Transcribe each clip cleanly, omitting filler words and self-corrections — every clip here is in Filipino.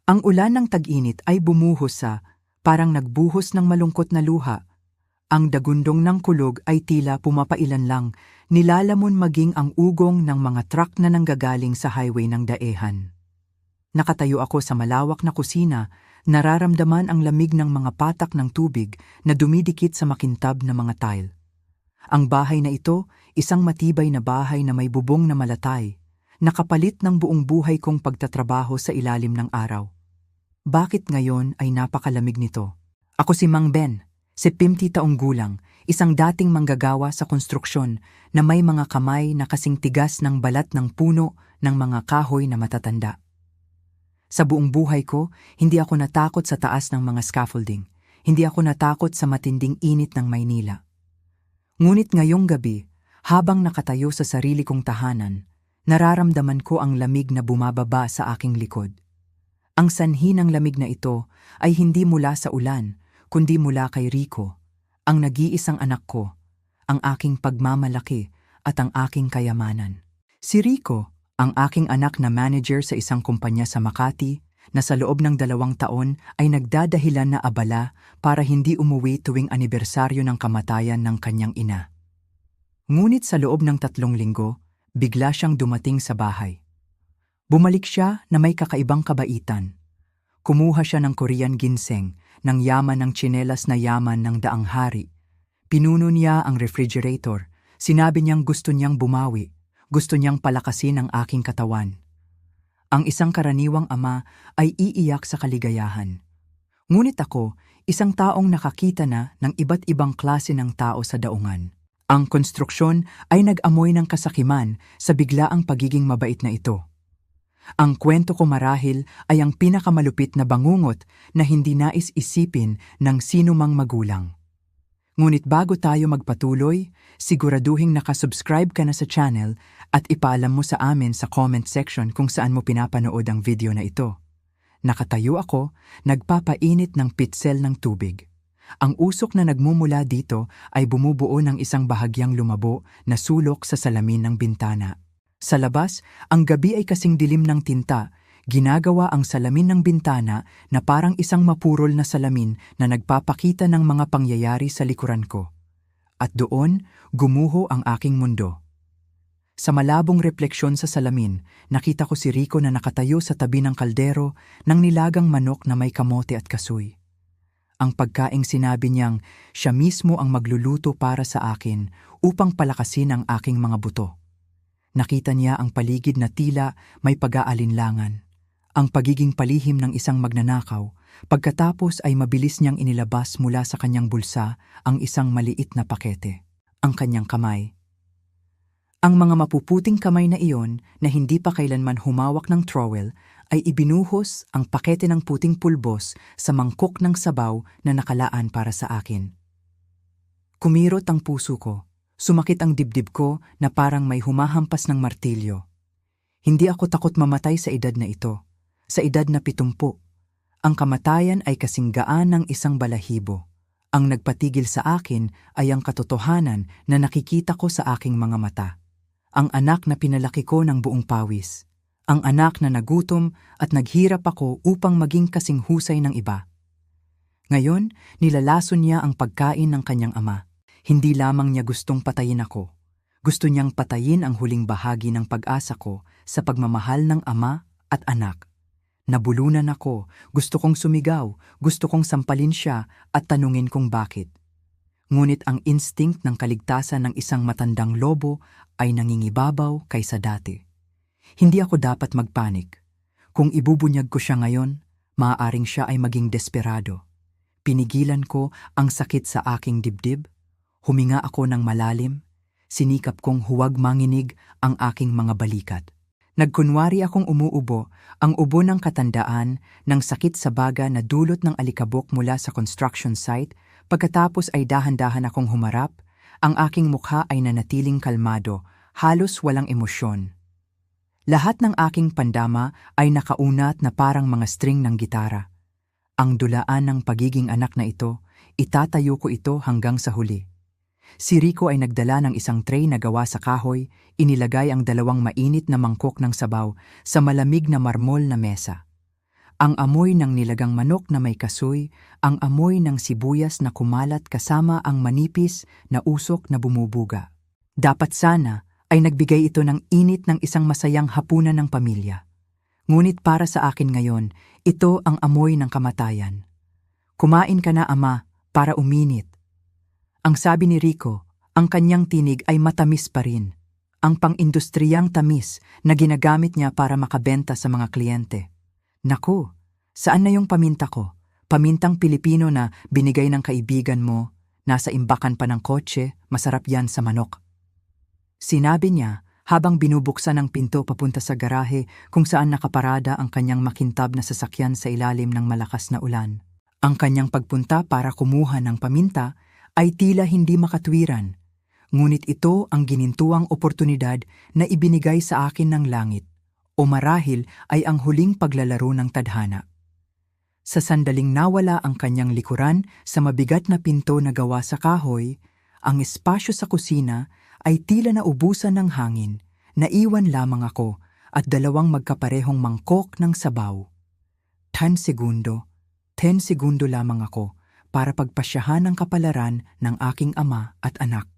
Ang ulan ng tag-init ay bumuhos parang nagbuhos ng malungkot na luha. Ang dagundong ng kulog ay tila pumapailan lang, nilalamon maging ang ugong ng mga truck na nanggagaling sa highway ng daehan. Nakatayo ako sa malawak na kusina, nararamdaman ang lamig ng mga patak ng tubig na dumidikit sa makintab na mga tile. Ang bahay na ito, isang matibay na bahay na may bubong na malatay, nakapalit ng buong buhay kong pagtatrabaho sa ilalim ng araw. Bakit ngayon ay napakalamig nito? Ako si Mang Ben, 70 taong gulang, isang dating manggagawa sa konstruksyon na may mga kamay na kasing tigas ng balat ng puno ng mga kahoy na matatanda. Sa buong buhay ko, hindi ako natakot sa taas ng mga scaffolding. Hindi ako natakot sa matinding init ng Maynila. Ngunit ngayong gabi, habang nakatayo sa sarili kong tahanan, nararamdaman ko ang lamig na bumababa sa aking likod. Ang sanhi ng lamig na ito ay hindi mula sa ulan, kundi mula kay Rico, ang nag-iisang anak ko, ang aking pagmamalaki at ang aking kayamanan. Si Rico, ang aking anak na manager sa isang kumpanya sa Makati, na sa loob ng 2 taon ay nagdadahilan na abala para hindi umuwi tuwing anibersaryo ng kamatayan ng kanyang ina. Ngunit sa loob ng 3 linggo, bigla siyang dumating sa bahay. Bumalik siya na may kakaibang kabaitan. Kumuha siya ng Korean ginseng, ng yaman ng tsinelas na yaman ng daang hari. Pinuno niya ang refrigerator. Sinabi niyang gusto niyang bumawi. Gusto niyang palakasin ang aking katawan. Ang isang karaniwang ama ay iiyak sa kaligayahan. Ngunit ako, isang taong nakakita na ng iba't ibang klase ng tao sa daungan. Ang konstruksyon ay nag-amoy ng kasakiman sa biglaang pagiging mabait na ito. Ang kwento ko marahil ay ang pinakamalupit na bangungot na hindi nais isipin ng sinumang magulang. Ngunit bago tayo magpatuloy, siguraduhing nakasubscribe ka na sa channel at ipaalam mo sa amin sa comment section kung saan mo pinapanood ang video na ito. Nakatayo ako, nagpapainit ng pitsel ng tubig. Ang usok na nagmumula dito ay bumubuo ng isang bahagyang lumabo na sulok sa salamin ng bintana. Sa labas, ang gabi ay kasing dilim ng tinta, ginagawa ang salamin ng bintana na parang isang mapurol na salamin na nagpapakita ng mga pangyayari sa likuran ko. At doon, gumuho ang aking mundo. Sa malabong refleksyon sa salamin, nakita ko si Rico na nakatayo sa tabi ng kaldero ng nilagang manok na may kamote at kasoy. Ang pagkaing sinabi niyang siya mismo ang magluluto para sa akin upang palakasin ang aking mga buto. Nakita niya ang paligid na tila may pag-aalinlangan. Ang pagiging palihim ng isang magnanakaw, pagkatapos ay mabilis niyang inilabas mula sa kanyang bulsa ang isang maliit na pakete, ang kanyang kamay. Ang mga mapuputing kamay na iyon na hindi pa kailanman humawak ng trowel ay ibinuhos ang pakete ng puting pulbos sa mangkok ng sabaw na nakalaan para sa akin. Kumirot ang puso ko. Sumakit ang dibdib ko na parang may humahampas ng martilyo. Hindi ako takot mamatay sa edad na ito, sa edad na 70. Ang kamatayan ay kasing gaan ng isang balahibo. Ang nagpatigil sa akin ay ang katotohanan na nakikita ko sa aking mga mata. Ang anak na pinalaki ko ng buong pawis. Ang anak na nagutom at naghirap ako upang maging kasing husay ng iba. Ngayon, nilalason niya ang pagkain ng kanyang ama. Hindi lamang niya gustong patayin ako. Gusto niyang patayin ang huling bahagi ng pag-asa ko sa pagmamahal ng ama at anak. Nabulunan ako, gusto kong sumigaw, gusto kong sampalin siya at tanungin kung bakit. Ngunit ang instinct ng kaligtasan ng isang matandang lobo ay nangingibabaw kaysa dati. Hindi ako dapat magpanik. Kung ibubunyag ko siya ngayon, maaaring siya ay maging desperado. Pinigilan ko ang sakit sa aking dibdib. Huminga ako ng malalim, sinikap kong huwag manginig ang aking mga balikat. Nagkunwari akong umuubo, ang ubo ng katandaan, ng sakit sa baga na dulot ng alikabok mula sa construction site, pagkatapos ay dahan-dahan akong humarap, ang aking mukha ay nanatiling kalmado, halos walang emosyon. Lahat ng aking pandama ay nakaunat na parang mga string ng gitara. Ang dulaan ng pagiging anak na ito, itatayo ko ito hanggang sa huli. Si Rico ay nagdala ng isang tray na gawa sa kahoy, inilagay ang 2 mainit na mangkok ng sabaw sa malamig na marmol na mesa. Ang amoy ng nilagang manok na may kasoy, ang amoy ng sibuyas na kumalat kasama ang manipis na usok na bumubuga. Dapat sana ay nagbigay ito ng init ng isang masayang hapunan ng pamilya. Ngunit para sa akin ngayon, ito ang amoy ng kamatayan. Kumain ka na, ama, para uminit. Ang sabi ni Rico, ang kanyang tinig ay matamis pa rin. Ang pang-industriyang tamis na ginagamit niya para makabenta sa mga kliyente. Naku, saan na yung paminta ko? Pamintang Pilipino na binigay ng kaibigan mo, nasa imbakan pa ng kotse, masarap yan sa manok. Sinabi niya habang binubuksan ang pinto papunta sa garahe kung saan nakaparada ang kanyang makintab na sasakyan sa ilalim ng malakas na ulan. Ang kanyang pagpunta para kumuha ng paminta ay tila hindi makatwiran, ngunit ito ang ginintuang oportunidad na ibinigay sa akin ng langit, o marahil ay ang huling paglalaro ng tadhana. Sa sandaling nawala ang kanyang likuran sa mabigat na pinto na gawa sa kahoy, ang espasyo sa kusina ay tila naubusan ng hangin, naiwan lamang ako at dalawang magkaparehong mangkok ng sabaw. 10 segundo lamang ako para pagpasyahan ang kapalaran ng aking ama at anak.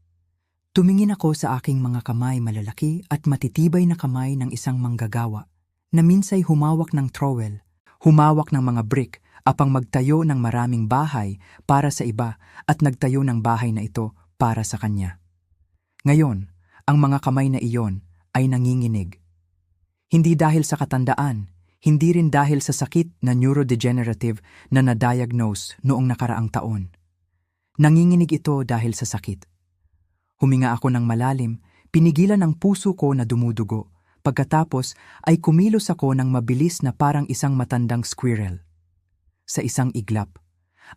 Tumingin ako sa aking mga kamay malalaki at matitibay na kamay ng isang manggagawa na minsay humawak ng trowel, humawak ng mga brick upang magtayo ng maraming bahay para sa iba at nagtayo ng bahay na ito para sa kanya. Ngayon, ang mga kamay na iyon ay nanginginig. Hindi dahil sa katandaan, hindi rin dahil sa sakit na neurodegenerative na na-diagnose noong nakaraang taon. Nanginginig ito dahil sa sakit. Huminga ako ng malalim, pinigilan ang puso ko na dumudugo. Pagkatapos ay kumilos ako ng mabilis na parang isang matandang squirrel. Sa isang iglap,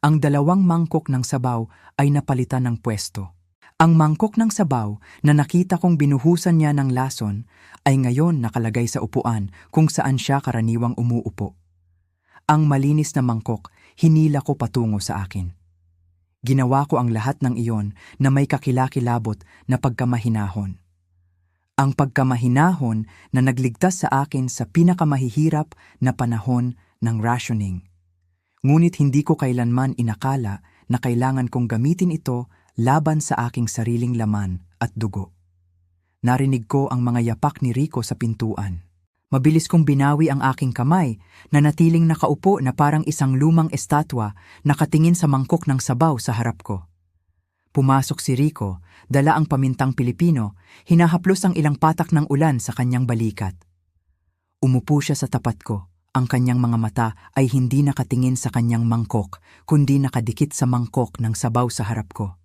ang dalawang mangkok ng sabaw ay napalitan ng pwesto. Ang mangkok ng sabaw na nakita kong binuhusan niya ng lason ay ngayon nakalagay sa upuan kung saan siya karaniwang umuupo. Ang malinis na mangkok hinila ko patungo sa akin. Ginawa ko ang lahat ng iyon na may kakilakilabot na pagkamahinahon. Ang pagkamahinahon na nagligtas sa akin sa pinakamahihirap na panahon ng rationing. Ngunit hindi ko kailanman inakala na kailangan kong gamitin ito laban sa aking sariling laman at dugo. Narinig ko ang mga yapak ni Rico sa pintuan. Mabilis kong binawi ang aking kamay na natiling nakaupo na parang isang lumang estatwa nakatingin sa mangkok ng sabaw sa harap ko. Pumasok si Rico, dala ang pamintang Pilipino, hinahaplos ang ilang patak ng ulan sa kanyang balikat. Umupo siya sa tapat ko. Ang kanyang mga mata ay hindi nakatingin sa kanyang mangkok, kundi nakadikit sa mangkok ng sabaw sa harap ko.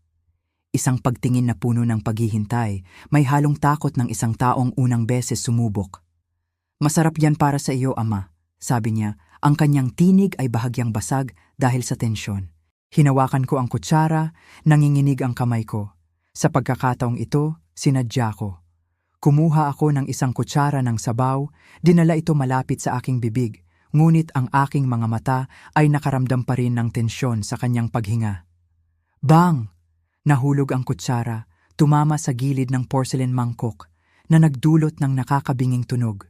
Isang pagtingin na puno ng paghihintay, may halong takot ng isang taong unang beses sumubok. "Masarap yan para sa iyo, ama," sabi niya. Ang kanyang tinig ay bahagyang basag dahil sa tensyon. Hinawakan ko ang kutsara, nanginginig ang kamay ko. Sa pagkakataong ito, sinadya ko. Kumuha ako ng isang kutsara ng sabaw, dinala ito malapit sa aking bibig, ngunit ang aking mga mata ay nakaramdam pa rin ng tensyon sa kanyang paghinga. Bang! Nahulog ang kutsara, tumama sa gilid ng porcelain mangkok, na nagdulot ng nakakabinging tunog.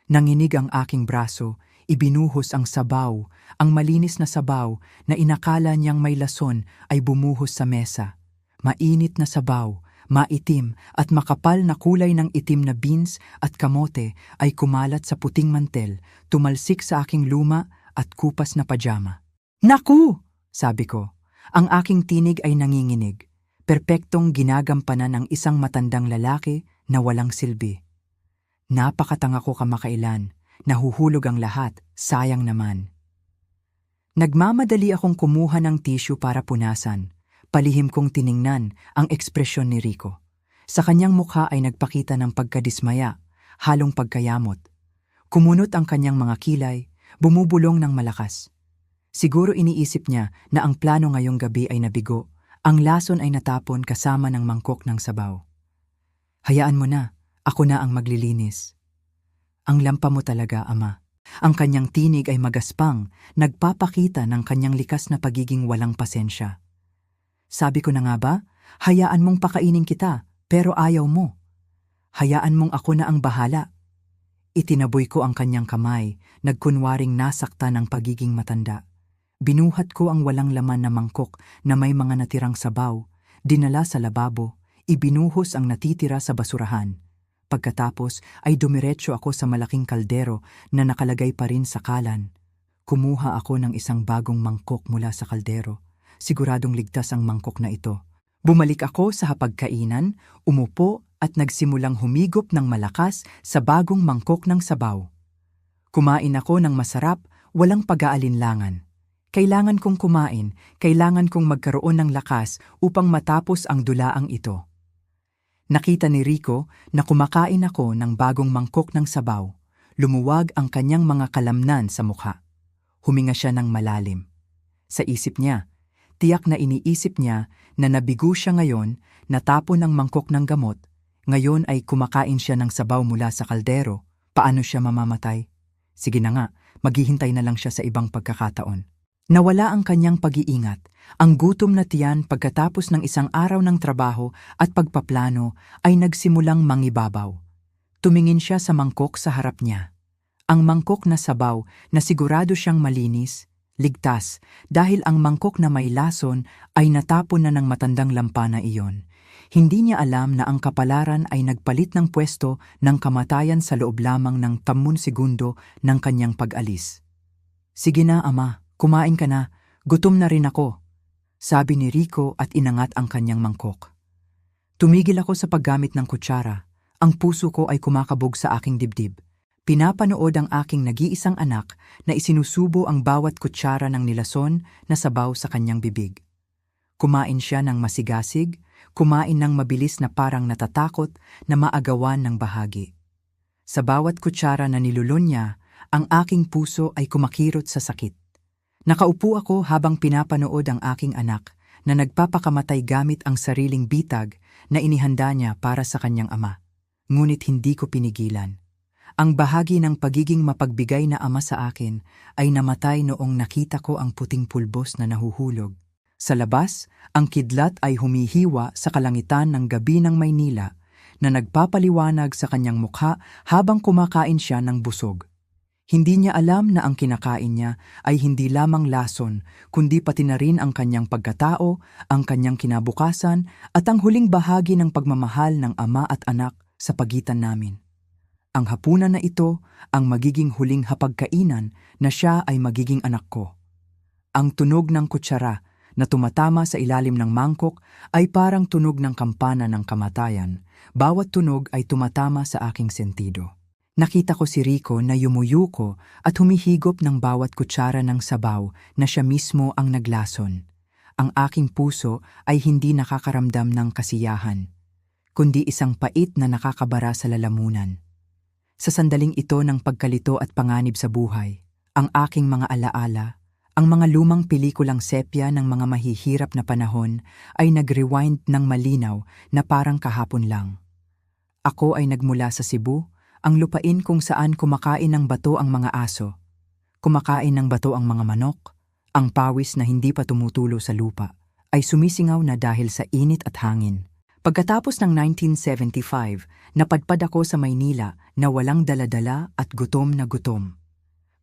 Nanginig ang aking braso, ibinuhos ang sabaw, ang malinis na sabaw na inakala niyang may lason ay bumuhos sa mesa. Mainit na sabaw, maitim at makapal na kulay ng itim na beans at kamote ay kumalat sa puting mantel, tumalsik sa aking luma at kupas na pajama. "Naku!" sabi ko. Ang aking tinig ay nanginginig. Perpektong ginagampanan ng isang matandang lalaki na walang silbi. Napakatanga ko kamakailan, nahuhulog ang lahat, sayang naman. Nagmamadali akong kumuha ng tissue para punasan. Palihim kong tiningnan ang ekspresyon ni Rico. Sa kanyang mukha ay nagpakita ng pagkadismaya, halong pagkayamot. Kumunot ang kanyang mga kilay, bumubulong ng malakas. Siguro iniisip niya na ang plano ngayong gabi ay nabigo, ang lason ay natapon kasama ng mangkok ng sabaw. "Hayaan mo na, ako na ang maglilinis." "Ang lampa mo talaga, ama." Ang kanyang tinig ay magaspang, nagpapakita ng kanyang likas na pagiging walang pasensya. "Sabi ko na nga ba, hayaan mong pakainin kita, pero ayaw mo. Hayaan mong ako na ang bahala." Itinaboy ko ang kanyang kamay, nagkunwaring nasakta ng pagiging matanda. Binuhat ko ang walang laman na mangkok na may mga natirang sabaw, dinala sa lababo, ibinuhos ang natitira sa basurahan. Pagkatapos ay dumiretso ako sa malaking kaldero na nakalagay pa rin sa kalan. Kumuha ako ng isang bagong mangkok mula sa kaldero. Siguradong ligtas ang mangkok na ito. Bumalik ako sa hapagkainan, umupo at nagsimulang humigop ng malakas sa bagong mangkok ng sabaw. Kumain ako ng masarap, walang pag-aalinlangan. Kailangan kong kumain, kailangan kong magkaroon ng lakas upang matapos ang dulaang ito. Nakita ni Rico na kumakain ako ng bagong mangkok ng sabaw. Lumuwag ang kanyang mga kalamnan sa mukha. Huminga siya ng malalim. Sa isip niya, tiyak na iniisip niya na nabigo siya ngayon, natapon ang mangkok ng gamot, ngayon ay kumakain siya ng sabaw mula sa kaldero. Paano siya mamamatay? Sige na nga, maghihintay na lang siya sa ibang pagkakataon. Nawala ang kanyang pag-iingat, ang gutom na tiyan pagkatapos ng isang araw ng trabaho at pagpaplano ay nagsimulang mangibabaw. Tumingin siya sa mangkok sa harap niya. Ang mangkok na sabaw na sigurado siyang malinis, ligtas, dahil ang mangkok na may lason ay natapon na ng matandang lampa na iyon. Hindi niya alam na ang kapalaran ay nagpalit ng pwesto ng kamatayan sa loob lamang ng 10 segundo ng kanyang pag-alis. Sige na, ama, kumain ka na, gutom na rin ako, sabi ni Rico at inangat ang kanyang mangkok. Tumigil ako sa paggamit ng kutsara. Ang puso ko ay kumakabog sa aking dibdib. Pinapanood ang aking nag-iisang anak na isinusubo ang bawat kutsara ng nilason na sabaw sa kanyang bibig. Kumain siya ng masigasig, kumain ng mabilis na parang natatakot na maagawan ng bahagi. Sa bawat kutsara na nilulun niya, ang aking puso ay kumakirot sa sakit. Nakaupo ako habang pinapanood ang aking anak na nagpapakamatay gamit ang sariling bitag na inihanda niya para sa kanyang ama. Ngunit hindi ko pinigilan. Ang bahagi ng pagiging mapagbigay na ama sa akin ay namatay noong nakita ko ang puting pulbos na nahuhulog. Sa labas, ang kidlat ay humihiwa sa kalangitan ng gabi ng Maynila na nagpapaliwanag sa kanyang mukha habang kumakain siya ng busog. Hindi niya alam na ang kinakain niya ay hindi lamang lason, kundi pati na rin ang kanyang pagkatao, ang kanyang kinabukasan at ang huling bahagi ng pagmamahal ng ama at anak sa pagitan namin. Ang hapunan na ito ang magiging huling hapagkainan na siya ay magiging anak ko. Ang tunog ng kutsara na tumatama sa ilalim ng mangkok ay parang tunog ng kampana ng kamatayan. Bawat tunog ay tumatama sa aking sentido. Nakita ko si Rico na yumuyuko at humihigop ng bawat kutsara ng sabaw na siya mismo ang naglason. Ang aking puso ay hindi nakakaramdam ng kasiyahan, kundi isang pait na nakakabara sa lalamunan. Sa sandaling ito ng pagkalito at panganib sa buhay, ang aking mga alaala, ang mga lumang pelikulang sepya ng mga mahihirap na panahon ay nag-rewind ng malinaw na parang kahapon lang. Ako ay nagmula sa Cebu, ang lupain kung saan kumakain ng bato ang mga aso. Kumakain ng bato ang mga manok, ang pawis na hindi pa tumutulo sa lupa, ay sumisingaw na dahil sa init at hangin. Pagkatapos ng 1975, napadpad ako sa Maynila na walang daladala at gutom na gutom.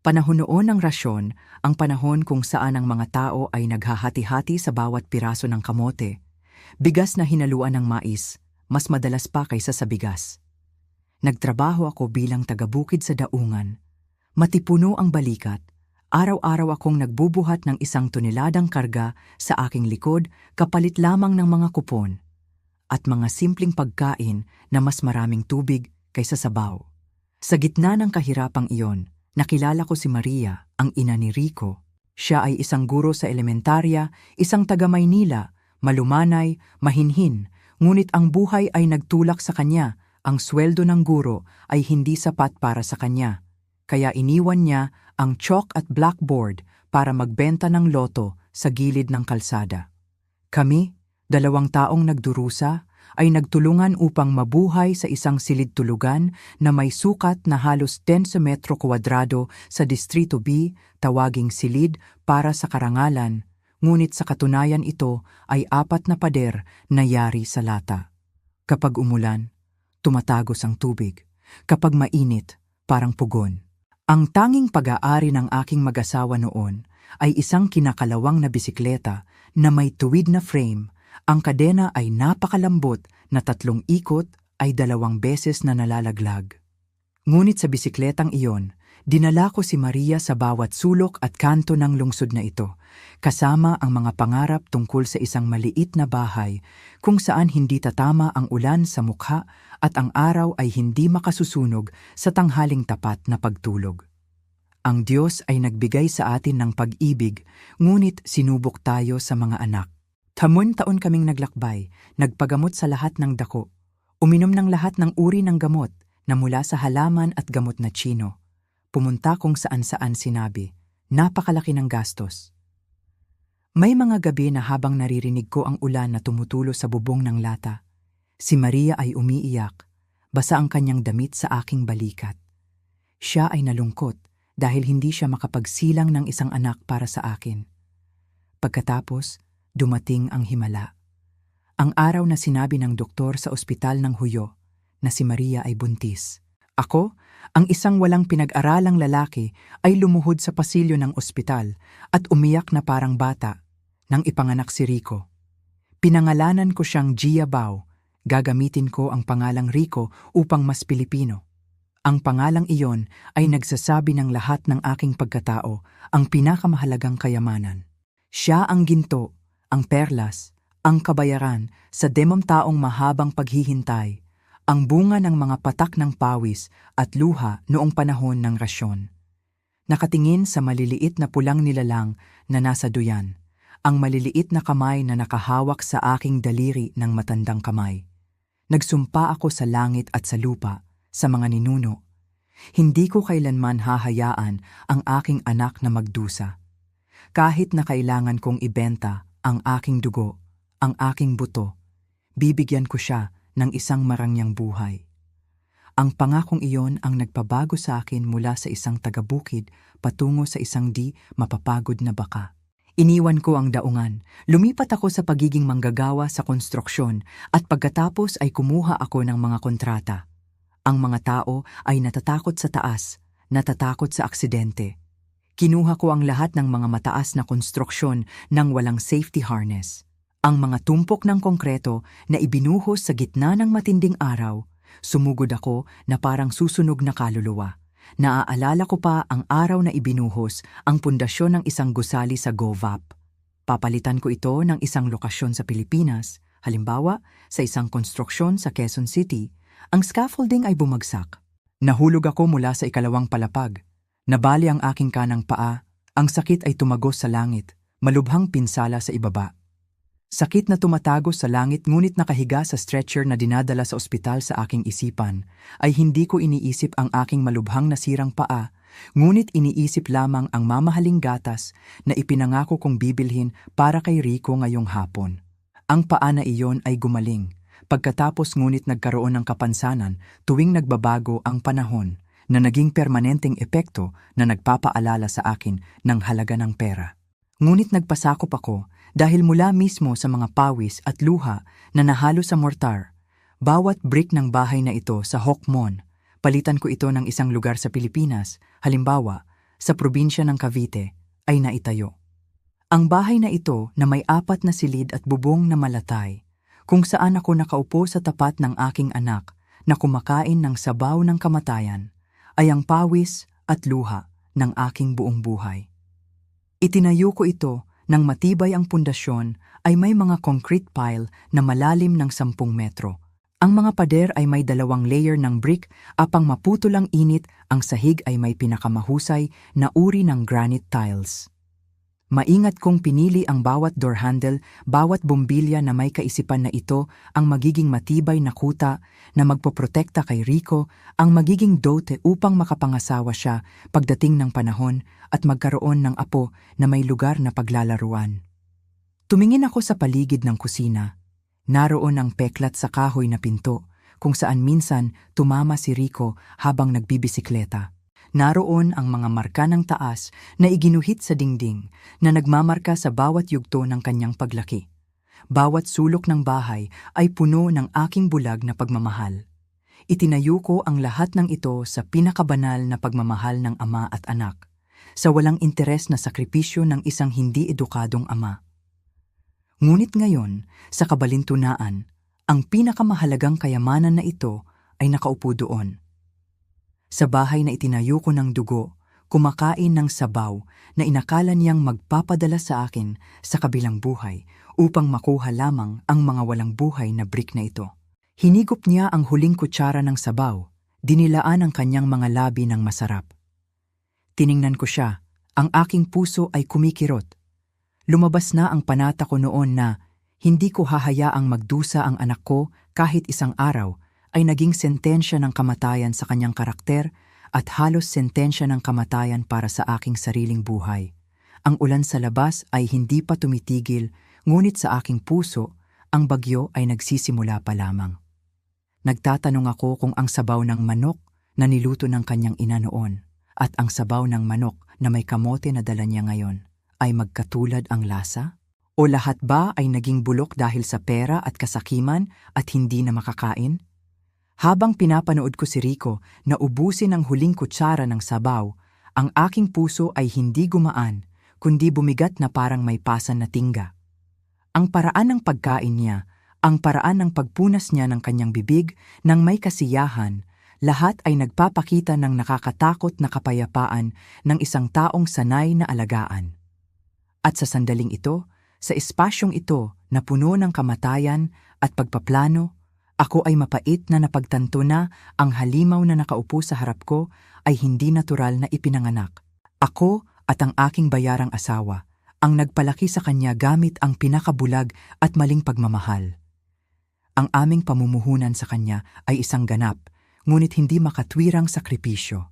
Panahon noon ng rasyon, ang panahon kung saan ang mga tao ay naghahati-hati sa bawat piraso ng kamote. Bigas na hinaluan ng mais, mas madalas pa kaysa sa bigas. Nagtrabaho ako bilang taga-bukid sa daungan. Matipuno ang balikat. Araw-araw akong nagbubuhat ng 1 toneladang karga sa aking likod kapalit lamang ng mga kupon at mga simpleng pagkain na mas maraming tubig kaysa sabaw. Sa gitna ng kahirapang iyon, nakilala ko si Maria, ang ina ni Rico. Siya ay isang guro sa elementarya, isang taga-Maynila, malumanay, mahinhin, ngunit ang buhay ay nagtulak sa kanya. Ang sweldo ng guro ay hindi sapat para sa kanya, kaya iniwan niya ang chalk at blackboard para magbenta ng loto sa gilid ng kalsada. Kami, 2 taong nagdurusa, ay nagtulungan upang mabuhay sa isang silid-tulugan na may sukat na halos 10 sa metro kwadrado sa Distrito B, tawaging silid para sa karangalan, ngunit sa katunayan ito ay 4 na pader na yari sa lata. Kapag umulan, tumatagos ang tubig. Kapag mainit, parang pugon. Ang tanging pag-aari ng aking mag-asawa noon ay isang kinakalawang na bisikleta na may tuwid na frame. Ang kadena ay napakalambot na 3 ikot ay 2 beses na nalalaglag. Ngunit sa bisikletang iyon, dinala ko si Maria sa bawat sulok at kanto ng lungsod na ito, kasama ang mga pangarap tungkol sa isang maliit na bahay kung saan hindi tatama ang ulan sa mukha at ang araw ay hindi makasusunog sa tanghaling tapat na pagtulog. Ang Diyos ay nagbigay sa atin ng pag-ibig, ngunit sinubok tayo sa mga anak. Taon kaming naglakbay, nagpagamot sa lahat ng dako, uminom ng lahat ng uri ng gamot na mula sa halaman at gamot na Tsino. Pumunta kung saan-saan sinabi, napakalaki ng gastos. May mga gabi na habang naririnig ko ang ulan na tumutulo sa bubong ng lata, si Maria ay umiiyak, basa ang kanyang damit sa aking balikat. Siya ay nalungkot dahil hindi siya makapagsilang ng isang anak para sa akin. Pagkatapos, dumating ang himala. Ang araw na sinabi ng doktor sa ospital ng Huyo na si Maria ay buntis. Ako, ang isang walang pinag-aralang lalaki, ay lumuhod sa pasilyo ng ospital at umiyak na parang bata nang ipanganak si Rico. Pinangalanan ko siyang Gia Bao. Gagamitin ko ang pangalang Rico upang mas Pilipino. Ang pangalang iyon ay nagsasabi ng lahat ng aking pagkatao, ang pinakamahalagang kayamanan. Siya ang ginto, ang perlas, ang kabayaran sa taong mahabang paghihintay, ang bunga ng mga patak ng pawis at luha noong panahon ng rasyon. Nakatingin sa maliliit na pulang nilalang na nasa duyan, ang maliliit na kamay na nakahawak sa aking daliri ng matandang kamay. Nagsumpa ako sa langit at sa lupa, sa mga ninuno. Hindi ko kailanman hahayaan ang aking anak na magdusa. Kahit na kailangan kong ibenta ang aking dugo, ang aking buto, bibigyan ko siya ng isang marangyang buhay. Ang pangakong iyon ang nagpabago sa akin mula sa isang taga-bukid patungo sa isang di mapapagod na baka. Iniwan ko ang daungan, lumipat ako sa pagiging manggagawa sa konstruksyon at pagkatapos ay kumuha ako ng mga kontrata. Ang mga tao ay natatakot sa taas, natatakot sa aksidente. Kinuha ko ang lahat ng mga mataas na konstruksyon nang walang safety harness. Ang mga tumpok ng konkreto na ibinuhos sa gitna ng matinding araw, sumugod ako na parang susunog na kaluluwa. Naaalala ko pa ang araw na ibinuhos ang pundasyon ng isang gusali sa Govap. Papalitan ko ito ng isang lokasyon sa Pilipinas, halimbawa sa isang konstruksyon sa Quezon City. Ang scaffolding ay bumagsak. Nahulog ako mula sa 2 palapag. Nabali ang aking kanang paa. Ang sakit ay tumagos sa langit, malubhang pinsala sa ibaba. Sakit na tumatagos sa langit ngunit nakahiga sa stretcher na dinadala sa ospital sa aking isipan, ay hindi ko iniisip ang aking malubhang nasirang paa, ngunit iniisip lamang ang mamahaling gatas na ipinangako kong bibilhin para kay Rico ngayong hapon. Ang paa na iyon ay gumaling, pagkatapos ngunit nagkaroon ng kapansanan tuwing nagbabago ang panahon na naging permanenteng epekto na nagpapaalala sa akin ng halaga ng pera. Ngunit nagpasakop ako dahil mula mismo sa mga pawis at luha na nahalo sa mortar. Bawat brick ng bahay na ito sa Hocmon, palitan ko ito ng isang lugar sa Pilipinas, halimbawa sa probinsya ng Cavite, ay naitayo. Ang bahay na ito na may 4 na silid at bubong na malatay, kung saan ako nakaupo sa tapat ng aking anak na kumakain ng sabaw ng kamatayan, ay ang pawis at luha ng aking buong buhay. Itinayo ko ito nang matibay ang pundasyon ay may mga concrete pile na malalim ng 10 metro. Ang mga pader ay may 2 layer ng brick apang maputol ang init, ang sahig ay may pinakamahusay na uri ng granite tiles. Maingat kong pinili ang bawat door handle, bawat bombilya na may kaisipan na ito ang magiging matibay na kuta na magpoprotekta kay Rico, ang magiging dote upang makapangasawa siya pagdating ng panahon at magkaroon ng apo na may lugar na paglalaruan. Tumingin ako sa paligid ng kusina. Naroon ang peklat sa kahoy na pinto kung saan minsan tumama si Rico habang nagbibisikleta. Naroon ang mga marka ng taas na iginuhit sa dingding na nagmamarka sa bawat yugto ng kanyang paglaki. Bawat sulok ng bahay ay puno ng aking bulag na pagmamahal. Itinayo ko ang lahat ng ito sa pinakabanal na pagmamahal ng ama at anak, sa walang interes na sakripisyo ng isang hindi edukadong ama. Ngunit ngayon, sa kabalintunaan, ang pinakamahalagang kayamanan na ito ay nakaupo doon. Sa bahay na itinayo ko ng dugo, kumakain ng sabaw na inakala niyang magpapadala sa akin sa kabilang buhay upang makuha lamang ang mga walang buhay na brick na ito. Hinigop niya ang huling kutsara ng sabaw, dinilaan ang kanyang mga labi ng masarap. Tiningnan ko siya, ang aking puso ay kumikirot. Lumabas na ang panata ko noon na hindi ko hahayaang magdusa ang anak ko kahit isang araw ay naging sentensya ng kamatayan sa kanyang karakter at halos sentensya ng kamatayan para sa aking sariling buhay. Ang ulan sa labas ay hindi pa tumitigil, ngunit sa aking puso, ang bagyo ay nagsisimula pa lamang. Nagtatanong ako kung ang sabaw ng manok na niluto ng kanyang ina noon at ang sabaw ng manok na may kamote na dala niya ngayon ay magkatulad ang lasa? O lahat ba ay naging bulok dahil sa pera at kasakiman at hindi na makakain? Habang pinapanood ko si Rico na ubusin ang huling kutsara ng sabaw, ang aking puso ay hindi gumaan, kundi bumigat na parang may pasan na tingga. Ang paraan ng pagkain niya, ang paraan ng pagpunas niya ng kanyang bibig nang may kasiyahan, lahat ay nagpapakita ng nakakatakot na kapayapaan ng isang taong sanay na alagaan. At sa sandaling ito, sa espasyong ito na puno ng kamatayan at pagpaplano, ako ay mapait na napagtanto na ang halimaw na nakaupo sa harap ko ay hindi natural na ipinanganak. Ako at ang aking bayarang asawa ang nagpalaki sa kanya gamit ang pinakabulag at maling pagmamahal. Ang aming pamumuhunan sa kanya ay isang ganap, ngunit hindi makatwirang sakripisyo.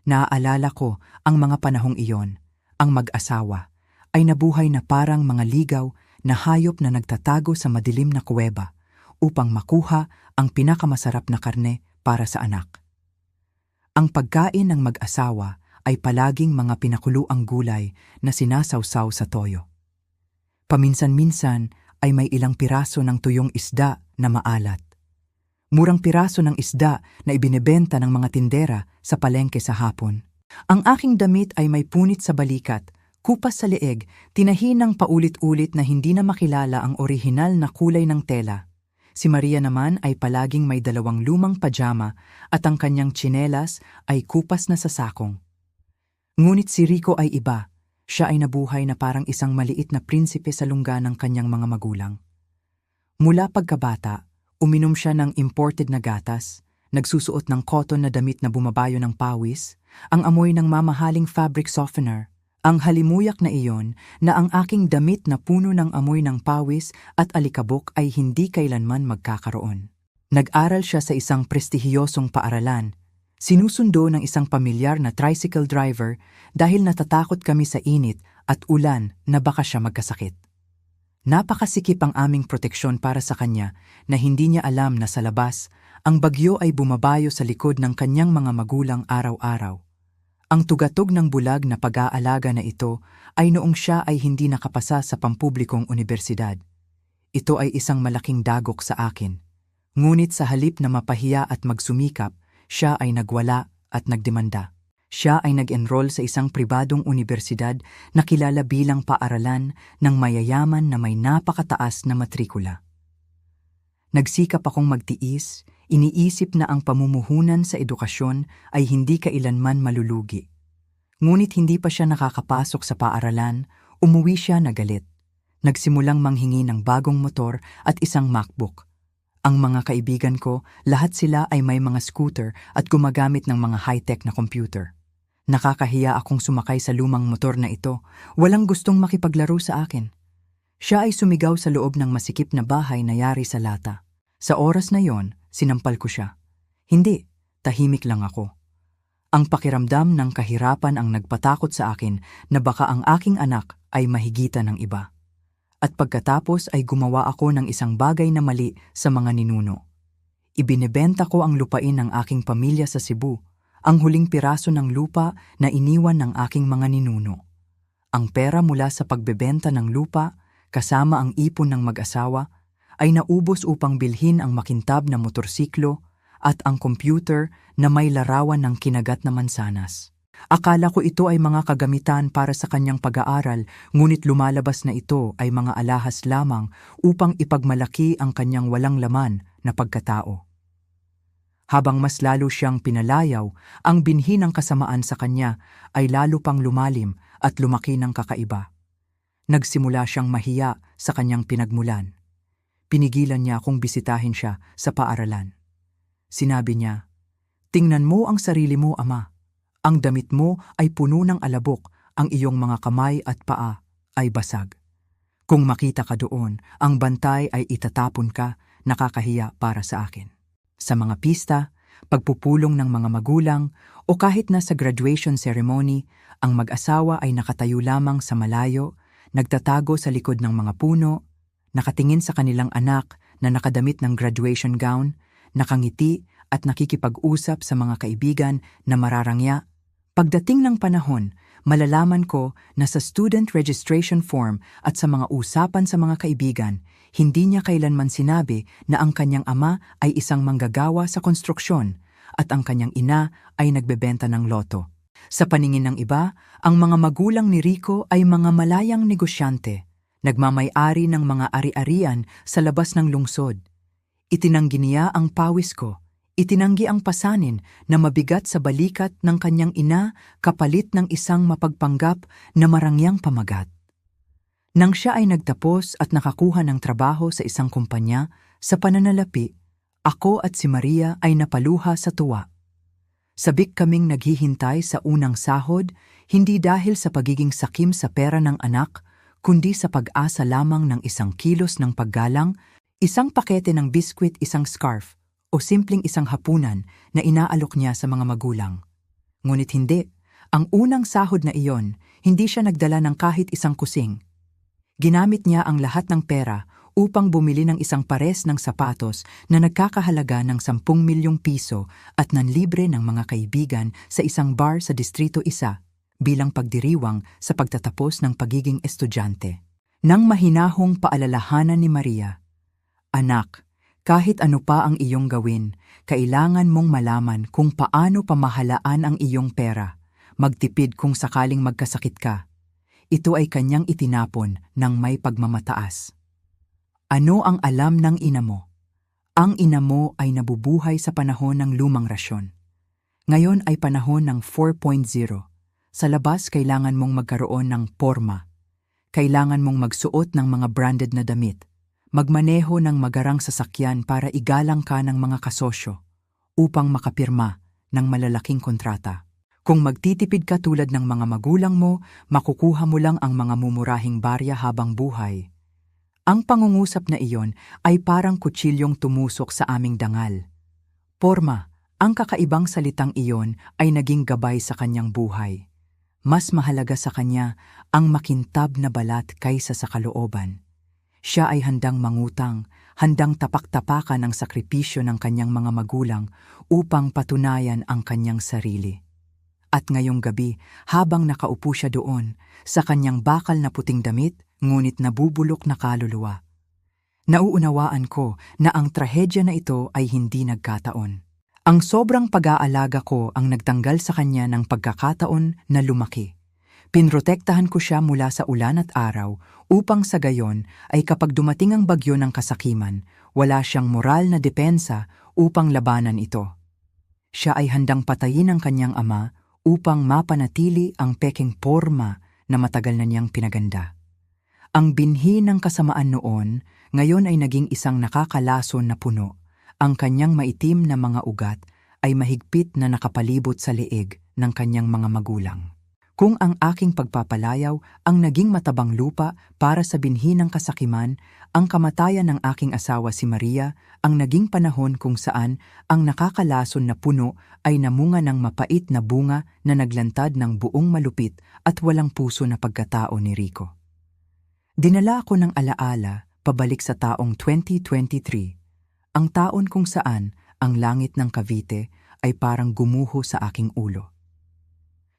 Naaalala ko ang mga panahong iyon, ang mag-asawa, ay nabuhay na parang mga ligaw na hayop na nagtatago sa madilim na kuweba upang makuha ang pinakamasarap na karne para sa anak. Ang pagkain ng mag-asawa ay palaging mga pinakuluang gulay na sinasawsaw sa toyo. Paminsan-minsan ay may ilang piraso ng tuyong isda na maalat. Murang piraso ng isda na ibinebenta ng mga tindera sa palengke sa hapon. Ang aking damit ay may punit sa balikat, kupas sa leeg, tinahi ng paulit-ulit na hindi na makilala ang orihinal na kulay ng tela. Si Maria naman ay palaging may 2 lumang pajama at ang kanyang tsinelas ay kupas na sa sakong. Ngunit si Rico ay iba. Siya ay nabuhay na parang isang maliit na prinsipe sa lungga ng kanyang mga magulang. Mula pagkabata, uminom siya ng imported na gatas, nagsusuot ng cotton na damit na bumabayo ng pawis, ang amoy ng mamahaling fabric softener, ang halimuyak na iyon na ang aking damit na puno ng amoy ng pawis at alikabok ay hindi kailanman magkakaroon. Nag-aral siya sa isang prestihiyosong paaralan, sinusundo ng isang pamilyar na tricycle driver dahil natatakot kami sa init at ulan na baka siya magkasakit. Napakasikip ang aming proteksyon para sa kanya na hindi niya alam na sa labas, ang bagyo ay bumabayo sa likod ng kanyang mga magulang araw-araw. Ang tugatog ng bulag na pag-aalaga na ito ay noong siya ay hindi nakapasa sa pampublikong unibersidad. Ito ay isang malaking dagok sa akin. Ngunit sa halip na mapahiya at magsumikap, siya ay nagwala at nagdemanda. Siya ay nag-enroll sa isang pribadong unibersidad na kilala bilang paaralan ng mayayaman na may napakataas na matrikula. Nagsikap akong magtiis, iniisip na ang pamumuhunan sa edukasyon ay hindi kailanman malulugi. Ngunit hindi pa siya nakakapasok sa paaralan, umuwi siya na galit. Nagsimulang manghingi ng bagong motor at isang MacBook. Ang mga kaibigan ko, lahat sila ay may mga scooter at gumagamit ng mga high-tech na computer. Nakakahiya akong sumakay sa lumang motor na ito, walang gustong makipaglaro sa akin. Siya ay sumigaw sa loob ng masikip na bahay na yari sa lata. Sa oras na yon, sinampal ko siya. Hindi, tahimik lang ako. Ang pakiramdam ng kahirapan ang nagpatakot sa akin na baka ang aking anak ay mahigitan ng iba. At pagkatapos ay gumawa ako ng isang bagay na mali sa mga ninuno. Ibinebenta ko ang lupain ng aking pamilya sa Cebu, ang huling piraso ng lupa na iniwan ng aking mga ninuno. Ang pera mula sa pagbebenta ng lupa, kasama ang ipon ng mag-asawa, ay naubos upang bilhin ang makintab na motorsiklo, at ang computer na may larawan ng kinagat na mansanas. Akala ko ito ay mga kagamitan para sa kanyang pag-aaral, ngunit lumalabas na ito ay mga alahas lamang upang ipagmalaki ang kanyang walang laman na pagkatao. Habang mas lalo siyang pinalayaw, ang binhi ng kasamaan sa kanya ay lalo pang lumalim at lumaki ng kakaiba. Nagsimula siyang mahiya sa kanyang pinagmulan. Pinigilan niya akong bisitahin siya sa paaralan. Sinabi niya, "Tingnan mo ang sarili mo, Ama. Ang damit mo ay puno ng alabok, ang iyong mga kamay at paa ay basag. Kung makita ka doon, ang bantay ay itatapon ka, nakakahiya para sa akin." Sa mga pista, pagpupulong ng mga magulang o kahit na sa graduation ceremony, ang mag-asawa ay nakatayo lamang sa malayo, nagtatago sa likod ng mga puno, nakatingin sa kanilang anak na nakadamit ng graduation gown, nakangiti at nakikipag-usap sa mga kaibigan na mararangya. Pagdating ng panahon, malalaman ko na sa student registration form at sa mga usapan sa mga kaibigan, hindi niya kailanman sinabi na ang kanyang ama ay isang manggagawa sa konstruksyon at ang kanyang ina ay nagbebenta ng loto. Sa paningin ng iba, ang mga magulang ni Rico ay mga malayang negosyante, nagmamay-ari ng mga ari-arian sa labas ng lungsod. Itinanggi niya ang pawis ko. Itinanggi ang pasanin na mabigat sa balikat ng kanyang ina kapalit ng isang mapagpanggap na marangyang pamagat. Nang siya ay nagtapos at nakakuha ng trabaho sa isang kumpanya, sa pananalapi, ako at si Maria ay napaluha sa tuwa. Sabik kaming naghihintay sa unang sahod, hindi dahil sa pagiging sakim sa pera ng anak, kundi sa pag-asa lamang ng isang kilos ng paggalang, isang pakete ng biskwit, isang scarf, o simpleng isang hapunan na inaalok niya sa mga magulang. Ngunit hindi, ang unang sahod na iyon, hindi siya nagdala ng kahit isang kusing. Ginamit niya ang lahat ng pera upang bumili ng isang pares ng sapatos na nagkakahalaga ng 10 milyong piso at nanlibre ng mga kaibigan sa isang bar sa Distrito 1 bilang pagdiriwang sa pagtatapos ng pagiging estudyante. Nang mahinahong paalalahanan ni Maria, "Anak, kahit ano pa ang iyong gawin, kailangan mong malaman kung paano pamahalaan ang iyong pera. Magtipid kung sakaling magkasakit ka." Ito ay kanyang itinapon ng may pagmamataas. Ano ang alam ng ina mo? Ang ina mo ay nabubuhay sa panahon ng lumang rasyon. Ngayon ay panahon ng 4.0. Sa labas, kailangan mong magkaroon ng porma. Kailangan mong magsuot ng mga branded na damit. Magmaneho ng magarang sasakyan para igalang ka ng mga kasosyo upang makapirma ng malalaking kontrata. Kung magtitipid ka tulad ng mga magulang mo, makukuha mo lang ang mga mumurahing barya habang buhay. Ang pangungusap na iyon ay parang kutsilyong tumusok sa aming dangal. Porma, ang kakaibang salitang iyon ay naging gabay sa kanyang buhay. Mas mahalaga sa kanya ang makintab na balat kaysa sa kalooban. Siya ay handang mangutang, handang tapak-tapakan ang sakripisyo ng kanyang mga magulang upang patunayan ang kanyang sarili. At ngayong gabi, habang nakaupo siya doon, sa kanyang bakal na puting damit, ngunit nabubulok na kaluluwa, nauunawaan ko na ang trahedya na ito ay hindi nagkataon. Ang sobrang pag-aalaga ko ang nagtanggal sa kanya ng pagkakataon na lumaki. Pinrotektahan ko siya mula sa ulan at araw upang sa gayon ay kapag dumating ang bagyo ng kasakiman, wala siyang moral na depensa upang labanan ito. Siya ay handang patayin ang kanyang ama upang mapanatili ang peking porma na matagal na niyang pinaganda. Ang binhi ng kasamaan noon, ngayon ay naging isang nakakalason na puno. Ang kanyang maitim na mga ugat ay mahigpit na nakapalibot sa leeg ng kanyang mga magulang. Kung ang aking pagpapalayaw ang naging matabang lupa para sa binhi ng kasakiman, ang kamatayan ng aking asawa si Maria ang naging panahon kung saan ang nakakalason na puno ay namunga ng mapait na bunga na naglantad ng buong malupit at walang puso na pagkatao ni Rico. Dinala ako ng alaala pabalik sa taong 2023, ang taon kung saan ang langit ng Cavite ay parang gumuho sa aking ulo.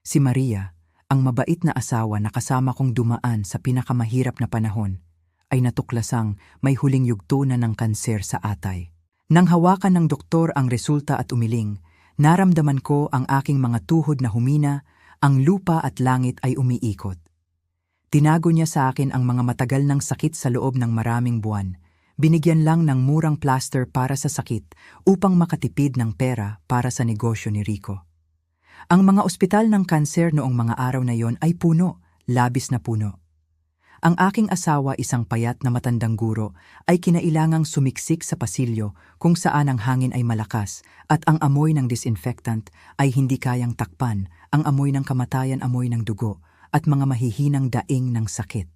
Si Maria, ang mabait na asawa na kasama kong dumaan sa pinakamahirap na panahon, ay natuklasang may huling yugto na ng kanser sa atay. Nang hawakan ng doktor ang resulta at umiling, naramdaman ko ang aking mga tuhod na humina, ang lupa at langit ay umiikot. Tinago niya sa akin ang mga matagal ng sakit sa loob ng maraming buwan. Binigyan lang ng murang plaster para sa sakit upang makatipid ng pera para sa negosyo ni Rico. Ang mga ospital ng kanser noong mga araw na yon ay puno, labis na puno. Ang aking asawa, isang payat na matandang guro, ay kinailangang sumiksik sa pasilyo kung saan ang hangin ay malakas at ang amoy ng disinfectant ay hindi kayang takpan, ang amoy ng kamatayan, amoy ng dugo at mga mahihinang daing ng sakit.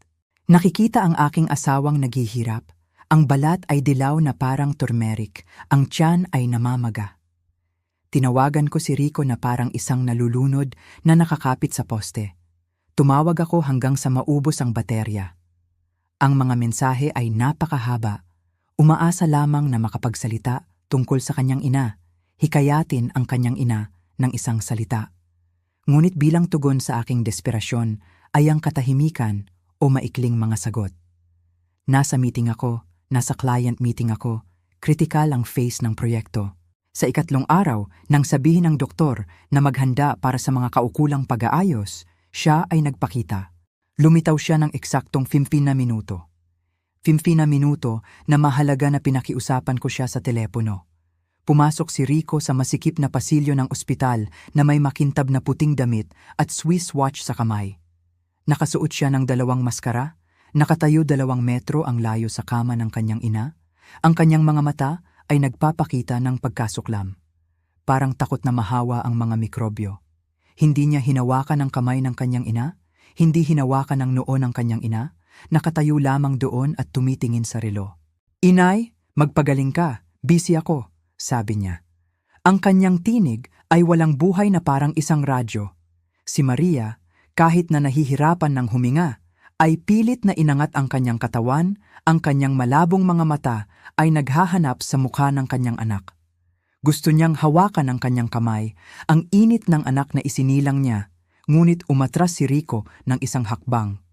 Nakikita ang aking asawang naghihirap, ang balat ay dilaw na parang turmeric, ang tiyan ay namamaga. Tinawagan ko si Rico na parang isang nalulunod na nakakapit sa poste. Tumawag ako hanggang sa maubos ang baterya. Ang mga mensahe ay napakahaba. Umaasa lamang na makapagsalita tungkol sa kanyang ina, hikayatin ang kanyang ina ng isang salita. Ngunit bilang tugon sa aking desperasyon ay ang katahimikan o maikling mga sagot. Nasa meeting ako, nasa client meeting ako, kritikal ang phase ng proyekto. Sa ikatlong araw, nang sabihin ng doktor na maghanda para sa mga kaukulang pag-aayos, siya ay nagpakita. Lumitaw siya ng eksaktong 15 na minuto. 15 na minuto na mahalaga na pinakiusapan ko siya sa telepono. Pumasok si Rico sa masikip na pasilyo ng ospital na may makintab na puting damit at Swiss watch sa kamay. Nakasuot siya ng 2 maskara, nakatayo 2 metro ang layo sa kama ng kanyang ina. Ang kanyang mga mata ay nagpapakita ng pagkasuklam. Parang takot na mahawa ang mga mikrobyo. Hindi niya hinawakan ang kamay ng kanyang ina, hindi hinawakan ang noo ng kanyang ina, nakatayo lamang doon at tumitingin sa relo. "Inay, magpagaling ka, busy ako," sabi niya. Ang kanyang tinig ay walang buhay na parang isang radyo. Si Maria, kahit na nahihirapan ng huminga, ay pilit na inangat ang kanyang katawan, ang kanyang malabong mga mata ay naghahanap sa mukha ng kanyang anak. Gusto niyang hawakan ang kanyang kamay, ang init ng anak na isinilang niya, ngunit umatras si Rico ng isang hakbang.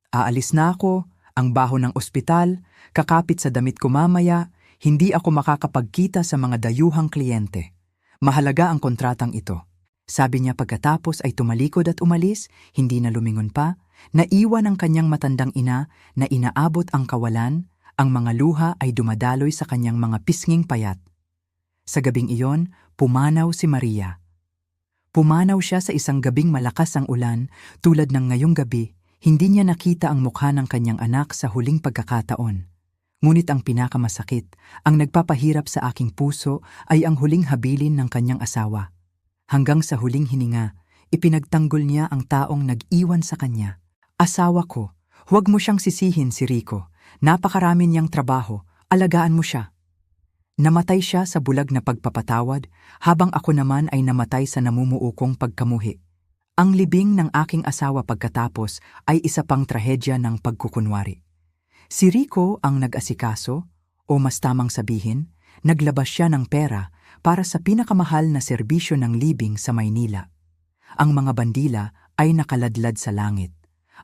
"Aalis na ako, ang baho ng ospital, kakapit sa damit ko mamaya, hindi ako makakapagkita sa mga dayuhang kliyente. Mahalaga ang kontratang ito," sabi niya pagkatapos ay tumalikod at umalis, hindi na lumingon pa, naiwan ang kanyang matandang ina na inaabot ang kawalan, ang mga luha ay dumadaloy sa kanyang mga pisnging payat. Sa gabing iyon, pumanaw si Maria. Pumanaw siya sa isang gabing malakas ang ulan, tulad ng ngayong gabi, hindi niya nakita ang mukha ng kanyang anak sa huling pagkakataon. Ngunit ang pinakamasakit, ang nagpapahirap sa aking puso ay ang huling habilin ng kanyang asawa. Hanggang sa huling hininga, ipinagtanggol niya ang taong nag-iwan sa kanya. "Asawa ko, huwag mo siyang sisihin si Rico. Napakarami niyang trabaho, alagaan mo siya." Namatay siya sa bulag na pagpapatawad, habang ako naman ay namatay sa namumuukong pagkamuhi. Ang libing ng aking asawa pagkatapos ay isa pang trahedya ng pagkukunwari. Si Rico ang nag-asikaso, o mas tamang sabihin, naglabas siya ng pera para sa pinakamahal na serbisyo ng libing sa Maynila. Ang mga bandila ay nakaladlad sa langit.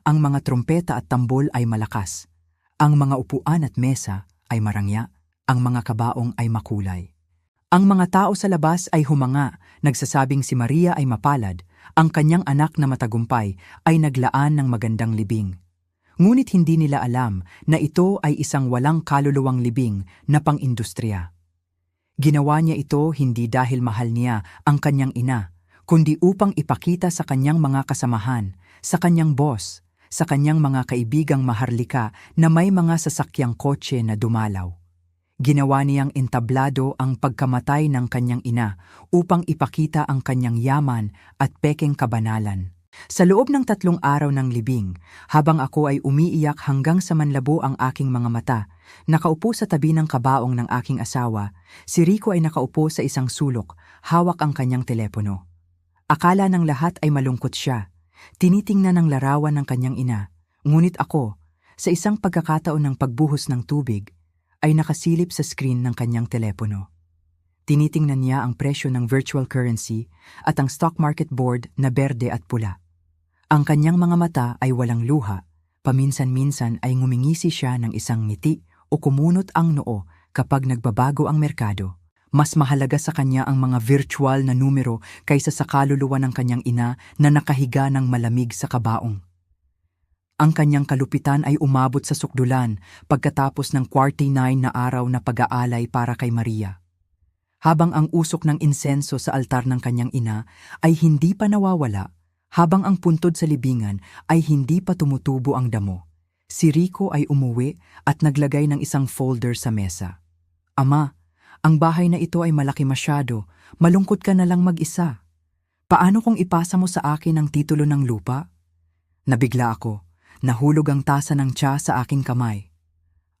Ang mga trompeta at tambol ay malakas. Ang mga upuan at mesa ay marangya. Ang mga kabaong ay makulay. Ang mga tao sa labas ay humanga, nagsasabing si Maria ay mapalad, ang kanyang anak na matagumpay ay naglaan ng magandang libing. Ngunit hindi nila alam na ito ay isang walang kaluluwang libing na pang-industriya. Ginawa niya ito hindi dahil mahal niya ang kanyang ina, kundi upang ipakita sa kanyang mga kasamahan, sa kanyang boss, sa kanyang mga kaibigang maharlika na may mga sasakyang kotse na dumalaw. Ginawa niyang entablado ang pagkamatay ng kanyang ina upang ipakita ang kanyang yaman at pekeng kabanalan. Sa loob ng 3 araw ng libing, habang ako ay umiiyak hanggang sa manlabo ang aking mga mata, nakaupo sa tabi ng kabaong ng aking asawa, si Rico ay nakaupo sa isang sulok, hawak ang kanyang telepono. Akala ng lahat ay malungkot siya. Tinitingnan ng larawan ng kanyang ina, ngunit ako, sa isang pagkakataon ng pagbuhos ng tubig, ay nakasilip sa screen ng kanyang telepono. Tinitingnan niya ang presyo ng virtual currency at ang stock market board na berde at pula. Ang kanyang mga mata ay walang luha, paminsan-minsan ay ngumingisi siya ng isang ngiti o kumunot ang noo kapag nagbabago ang merkado, mas mahalaga sa kanya ang mga virtual na numero kaysa sa kaluluwa ng kanyang ina na nakahiga ng malamig sa kabaong. Ang kanyang kalupitan ay umabot sa sukdulan pagkatapos ng 49 na araw na pag-aalay para kay Maria. Habang ang usok ng insenso sa altar ng kanyang ina ay hindi pa nawawala, habang ang puntod sa libingan ay hindi pa tumutubo ang damo, si Rico ay umuwi at naglagay ng isang folder sa mesa. "Ama, ang bahay na ito ay malaki masyado, malungkot ka na lang mag-isa. Paano kung ipasa mo sa akin ang titulo ng lupa?" Nabigla ako. Nahulog ang tasa ng tsa sa aking kamay.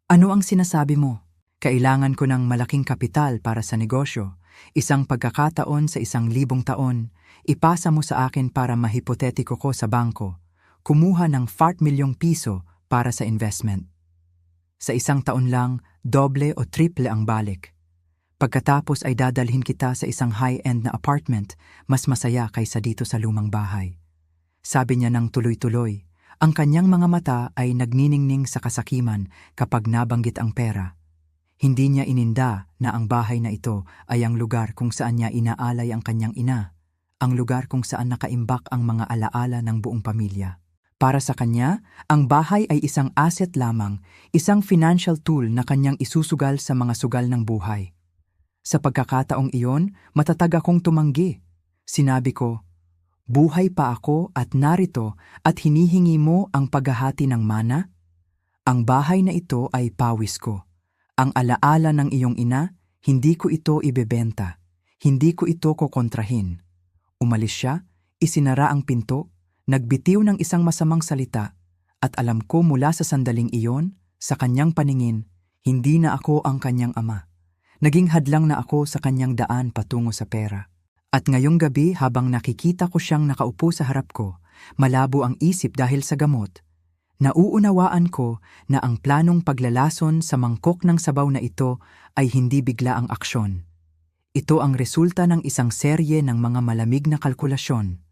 "Ano ang sinasabi mo? Kailangan ko ng malaking kapital para sa negosyo. Isang pagkakataon sa 1,000 taon. Ipasa mo sa akin para mahipotetiko ko sa bangko. Kumuha ng 4 milyong piso para sa investment. Sa 1 taon lang, doble o triple ang balik. Pagkatapos ay dadalhin kita sa isang high-end na apartment, mas masaya kaysa dito sa lumang bahay." Sabi niya ng tuloy-tuloy. Ang kanyang mga mata ay nagniningning sa kasakiman kapag nabanggit ang pera. Hindi niya ininda na ang bahay na ito ay ang lugar kung saan niya inaalay ang kanyang ina, ang lugar kung saan nakaimbak ang mga alaala ng buong pamilya. Para sa kanya, ang bahay ay isang asset lamang, isang financial tool na kanyang isusugal sa mga sugal ng buhay. Sa pagkakataong iyon, matatag akong tumanggi. Sinabi ko, "Buhay pa ako at narito at hinihingi mo ang paghahati ng mana? Ang bahay na ito ay pawis ko. Ang alaala ng iyong ina, hindi ko ito ibebenta. Hindi ko ito kokontrahin." Umalis siya, isinara ang pinto, nagbitiw ng isang masamang salita, at alam ko mula sa sandaling iyon, sa kanyang paningin, hindi na ako ang kanyang ama. Naging hadlang na ako sa kanyang daan patungo sa pera. At ngayong gabi habang nakikita ko siyang nakaupo sa harap ko, malabo ang isip dahil sa gamot. Nauunawaan ko na ang planong paglalason sa mangkok ng sabaw na ito ay hindi bigla ang aksyon. Ito ang resulta ng isang serye ng mga malamig na kalkulasyon.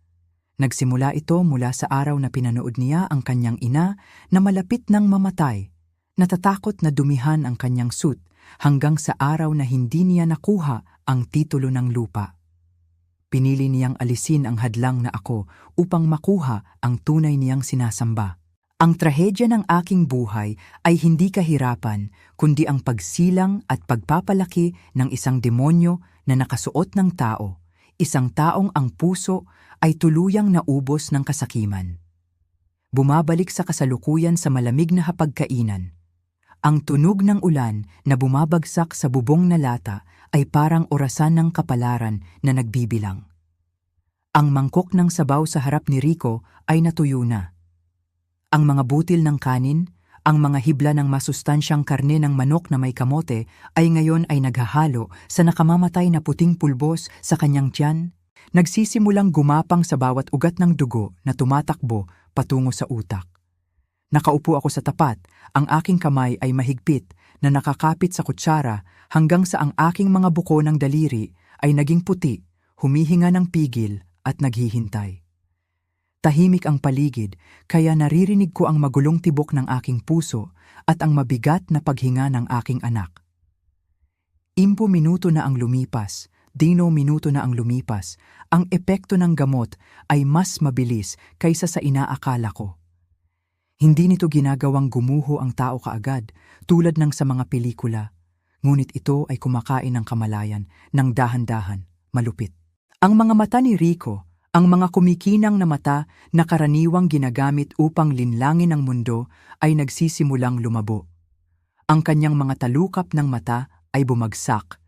Nagsimula ito mula sa araw na pinanood niya ang kanyang ina na malapit nang mamatay, natatakot na dumihan ang kanyang suit hanggang sa araw na hindi niya nakuha ang titulo ng lupa. Pinili niyang alisin ang hadlang na ako upang makuha ang tunay niyang sinasamba. Ang trahedya ng aking buhay ay hindi kahirapan, kundi ang pagsilang at pagpapalaki ng isang demonyo na nakasuot ng tao, isang taong ang puso ay tuluyang naubos ng kasakiman. Bumabalik sa kasalukuyan sa malamig na hapagkainan. Ang tunog ng ulan na bumabagsak sa bubong na lata ay parang orasan ng kapalaran na nagbibilang. Ang mangkok ng sabaw sa harap ni Rico ay natuyo na. Ang mga butil ng kanin, ang mga hibla ng masustansyang karne ng manok na may kamote ay ngayon ay naghahalo sa nakamamatay na puting pulbos sa kanyang tiyan, nagsisimulang gumapang sa bawat ugat ng dugo na tumatakbo patungo sa utak. Nakaupo ako sa tapat, ang aking kamay ay mahigpit na nakakapit sa kutsara hanggang sa ang aking mga buko ng daliri ay naging puti, humihinga ng pigil at naghihintay. Tahimik ang paligid, kaya naririnig ko ang magulong tibok ng aking puso at ang mabigat na paghinga ng aking anak. Impo minuto na ang lumipas, dino minuto na ang lumipas, ang epekto ng gamot ay mas mabilis kaysa sa inaakala ko. Hindi nito ginagawang gumuho ang tao kaagad, tulad ng sa mga pelikula. Ngunit ito ay kumakain ng kamalayan, ng dahan-dahan, malupit. Ang mga mata ni Rico, ang mga kumikinang na mata na karaniwang ginagamit upang linlangin ang mundo ay nagsisimulang lumabo. Ang kanyang mga talukap ng mata ay bumagsak,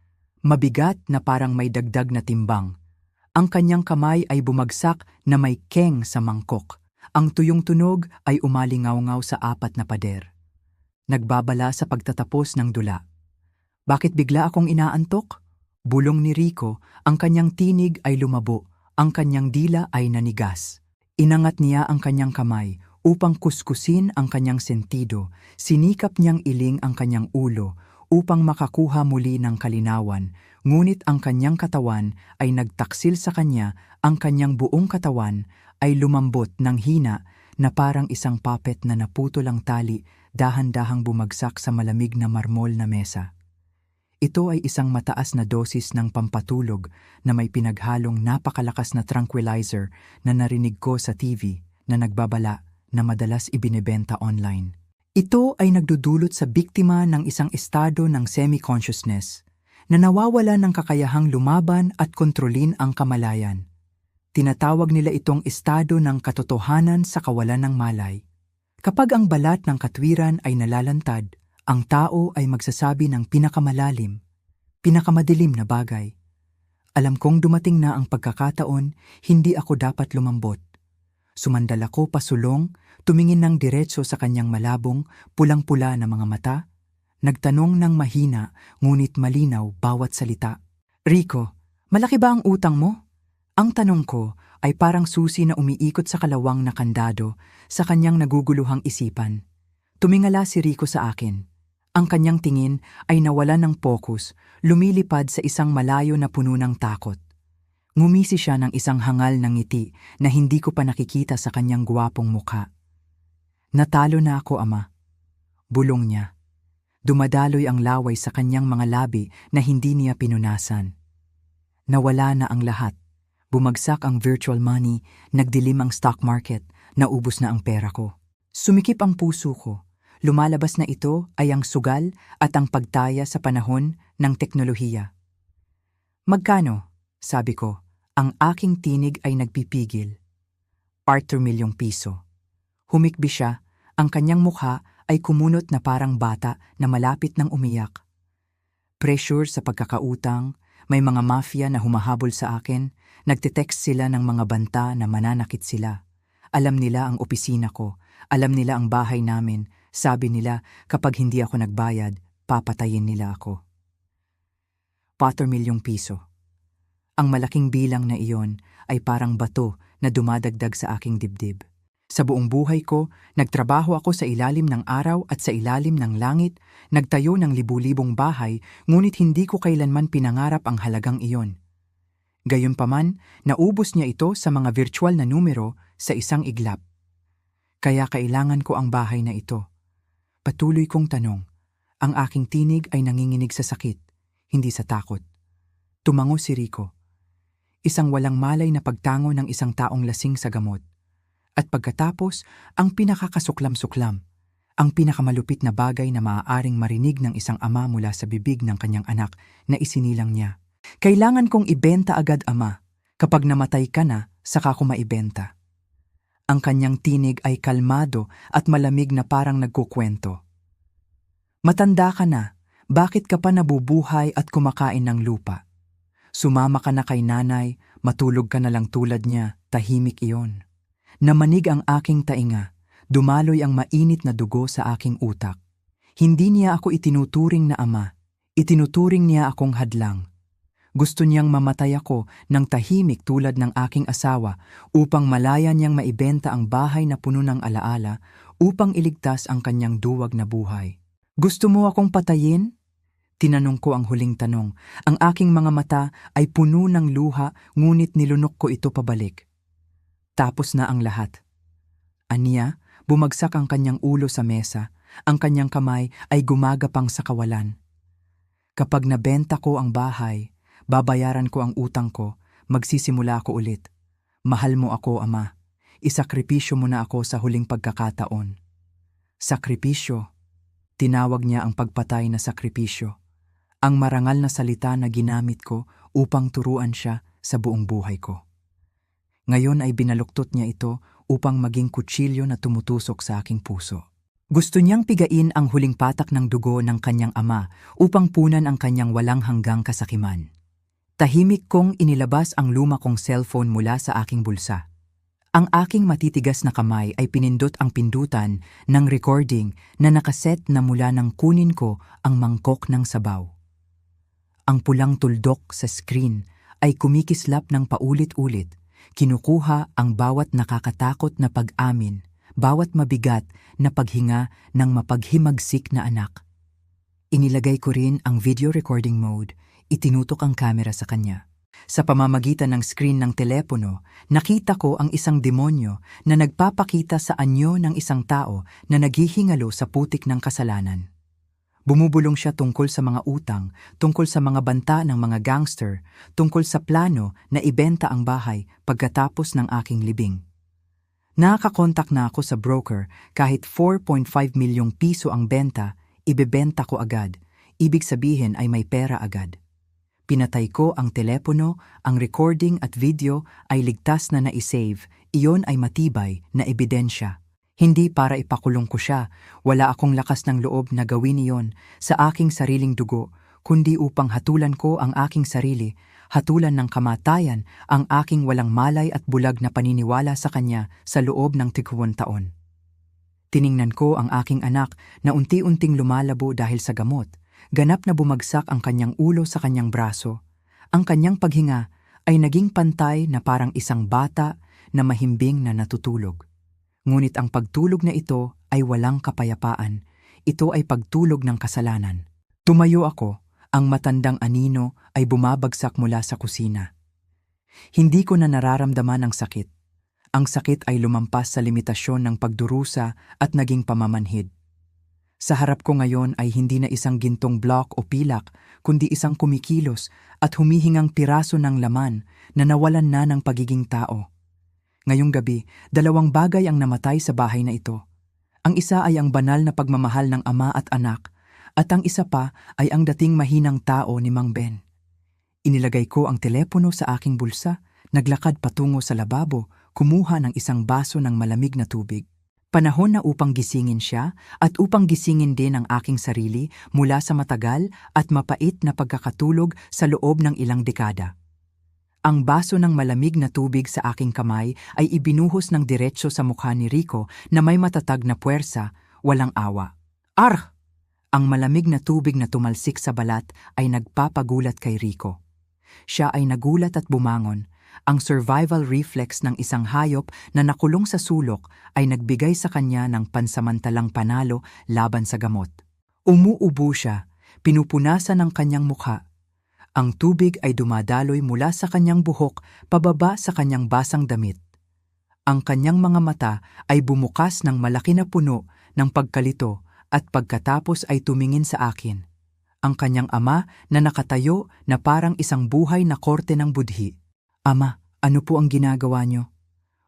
mabigat na parang may dagdag na timbang. Ang kanyang kamay ay bumagsak na may keng sa mangkok. Ang tuyong tunog ay umalingaw-ngaw sa 4 na pader. Nagbabala sa pagtatapos ng dula. "Bakit bigla akong inaantok?" Bulong ni Rico, ang kanyang tinig ay lumabo, ang kanyang dila ay nanigas. Inangat niya ang kanyang kamay upang kuskusin ang kanyang sentido, sinikap niyang iling ang kanyang ulo upang makakuha muli ng kalinawan, ngunit ang kanyang katawan ay nagtaksil sa kanya, ang kanyang buong katawan ay lumambot ng hina na parang isang puppet na naputol ang tali, dahan-dahang bumagsak sa malamig na marmol na mesa. Ito ay isang mataas na dosis ng pampatulog na may pinaghalong napakalakas na tranquilizer na narinig ko sa TV na nagbabala na madalas ibinebenta online. Ito ay nagdudulot sa biktima ng isang estado ng semi-consciousness na nawawala ng kakayahang lumaban at kontrolin ang kamalayan. Tinatawag nila itong estado ng katotohanan sa kawalan ng malay. Kapag ang balat ng katwiran ay nalalantad, ang tao ay magsasabi ng pinakamalalim, pinakamadilim na bagay. Alam kong dumating na ang pagkakataon, hindi ako dapat lumambot. Sumandal ako pasulong, tumingin ng diretso sa kanyang malabong, pulang-pula na mga mata, nagtanong ng mahina ngunit malinaw bawat salita. Rico, malaki ba ang utang mo? Ang tanong ko ay parang susi na umiikot sa kalawang na kandado sa kanyang naguguluhang isipan. Tumingala si Rico sa akin. Ang kanyang tingin ay nawala ng pokus, lumilipad sa isang malayo na puno ng takot. Ngumisi siya ng isang hangal ng ngiti na hindi ko pa nakikita sa kanyang gwapong mukha. Natalo na ako, Ama. Bulong niya. Dumadaloy ang laway sa kanyang mga labi na hindi niya pinunasan. Nawala na ang lahat. Bumagsak ang virtual money, nagdilim ang stock market, naubos na ang pera ko. Sumikip ang puso ko. Lumalabas na ito ay ang sugal at ang pagtaya sa panahon ng teknolohiya. Magkano? Sabi ko, ang aking tinig ay nagpipigil. ₱250,000. Humikbi siya, ang kanyang mukha ay kumunot na parang bata na malapit ng umiyak. Pressure sa pagkakautang, may mga mafia na humahabol sa akin, nagtitext sila ng mga banta na mananakit sila. Alam nila ang opisina ko, alam nila ang bahay namin. Sabi nila, kapag hindi ako nagbayad, papatayin nila ako. ₱4,000,000. Ang malaking bilang na iyon ay parang bato na dumadagdag sa aking dibdib. Sa buong buhay ko, nagtrabaho ako sa ilalim ng araw at sa ilalim ng langit, nagtayo ng libu-libong bahay, ngunit hindi ko kailanman pinangarap ang halagang iyon. Gayunpaman, naubos niya ito sa mga virtual na numero sa isang iglap. Kaya kailangan ko ang bahay na ito. Patuloy kong tanong, ang aking tinig ay nanginginig sa sakit, hindi sa takot. Tumango si Rico. Isang walang malay na pagtango ng isang taong lasing sa gamot. At pagkatapos, ang pinakakasuklam-suklam, ang pinakamalupit na bagay na maaaring marinig ng isang ama mula sa bibig ng kanyang anak na isinilang niya. Kailangan kong ibenta agad, Ama. Kapag namatay ka na, saka ko maibenta. Ang kanyang tinig ay kalmado at malamig na parang nagkukwento. Matanda ka na, bakit ka pa nabubuhay at kumakain ng lupa? Sumama ka na kay nanay, matulog ka na lang tulad niya, tahimik iyon. Namanig ang aking tainga, dumaloy ang mainit na dugo sa aking utak. Hindi niya ako itinuturing na ama, itinuturing niya akong hadlang. Gusto niyang mamatay ako ng tahimik tulad ng aking asawa upang malaya niyang maibenta ang bahay na puno ng alaala upang iligtas ang kanyang duwag na buhay. Gusto mo akong patayin? Tinanong ko ang huling tanong. Ang aking mga mata ay puno ng luha ngunit nilunok ko ito pabalik. Tapos na ang lahat. Aniya, bumagsak ang kanyang ulo sa mesa, ang kanyang kamay ay gumagapang sa kawalan. Kapag nabenta ko ang bahay, babayaran ko ang utang ko, magsisimula ako ulit. Mahal mo ako, Ama. Isakripisyo mo na ako sa huling pagkakataon. Sakripisyo. Tinawag niya ang pagpatay na sakripisyo. Ang marangal na salita na ginamit ko upang turuan siya sa buong buhay ko. Ngayon ay binaluktot niya ito upang maging kutsilyo na tumutusok sa aking puso. Gusto niyang pigain ang huling patak ng dugo ng kanyang ama upang punan ang kanyang walang hanggang kasakiman. Tahimik kong inilabas ang luma kong cellphone mula sa aking bulsa. Ang aking matitigas na kamay ay pinindot ang pindutan ng recording na nakaset na mula nang kunin ko ang mangkok ng sabaw. Ang pulang tuldok sa screen ay kumikislap ng paulit-ulit, kinukuha ang bawat nakakatakot na pag-amin, bawat mabigat na paghinga ng mapaghimagsik na anak. Inilagay ko rin ang video recording mode, itinutok ang kamera sa kanya. Sa pamamagitan ng screen ng telepono, nakita ko ang isang demonyo na nagpapakita sa anyo ng isang tao na naghihingalo sa putik ng kasalanan. Bumubulong siya tungkol sa mga utang, tungkol sa mga banta ng mga gangster, tungkol sa plano na ibenta ang bahay pagkatapos ng aking libing. Nakakakontak na ako sa broker kahit 4.5 milyong piso ang benta, ibebenta ko agad. Ibig sabihin ay may pera agad. Pinatay ko ang telepono, ang recording at video ay ligtas na naisave, iyon ay matibay na ebidensya. Hindi para ipakulong ko siya, wala akong lakas ng loob na gawin iyon sa aking sariling dugo, kundi upang hatulan ko ang aking sarili, hatulan ng kamatayan ang aking walang malay at bulag na paniniwala sa kanya sa loob ng 30 taon. Tiningnan ko ang aking anak na unti-unting lumalabo dahil sa gamot, ganap na bumagsak ang kanyang ulo sa kanyang braso. Ang kanyang paghinga ay naging pantay na parang isang bata na mahimbing na natutulog. Ngunit ang pagtulog na ito ay walang kapayapaan. Ito ay pagtulog ng kasalanan. Tumayo ako, ang matandang anino ay bumabagsak mula sa kusina. Hindi ko na nararamdaman ang sakit. Ang sakit ay lumampas sa limitasyon ng pagdurusa at naging pamamanhid. Sa harap ko ngayon ay hindi na isang gintong block o pilak, kundi isang kumikilos at humihingang piraso ng laman na nawalan na ng pagiging tao. Ngayong gabi, 2 bagay ang namatay sa bahay na ito. Ang isa ay ang banal na pagmamahal ng ama at anak, at ang isa pa ay ang dating mahinang tao ni Mang Ben. Inilagay ko ang telepono sa aking bulsa, naglakad patungo sa lababo, kumuha ng isang baso ng malamig na tubig. Panahon na upang gisingin siya at upang gisingin din ang aking sarili mula sa matagal at mapait na pagkakatulog sa loob ng ilang dekada. Ang baso ng malamig na tubig sa aking kamay ay ibinuhos ng diretso sa mukha ni Rico na may matatag na puwersa, walang awa. Arr! Ang malamig na tubig na tumalsik sa balat ay nagpapagulat kay Rico. Siya ay nagulat at bumangon. Ang survival reflex ng isang hayop na nakulong sa sulok ay nagbigay sa kanya ng pansamantalang panalo laban sa gamot. Umuubo siya, pinupunasan ang kanyang mukha. Ang tubig ay dumadaloy mula sa kanyang buhok pababa sa kanyang basang damit. Ang kanyang mga mata ay bumukas ng malaki na puno ng pagkalito at pagkatapos ay tumingin sa akin. Ang kanyang ama na nakatayo na parang isang buhay na korte ng budhi. Ama, ano po ang ginagawa niyo?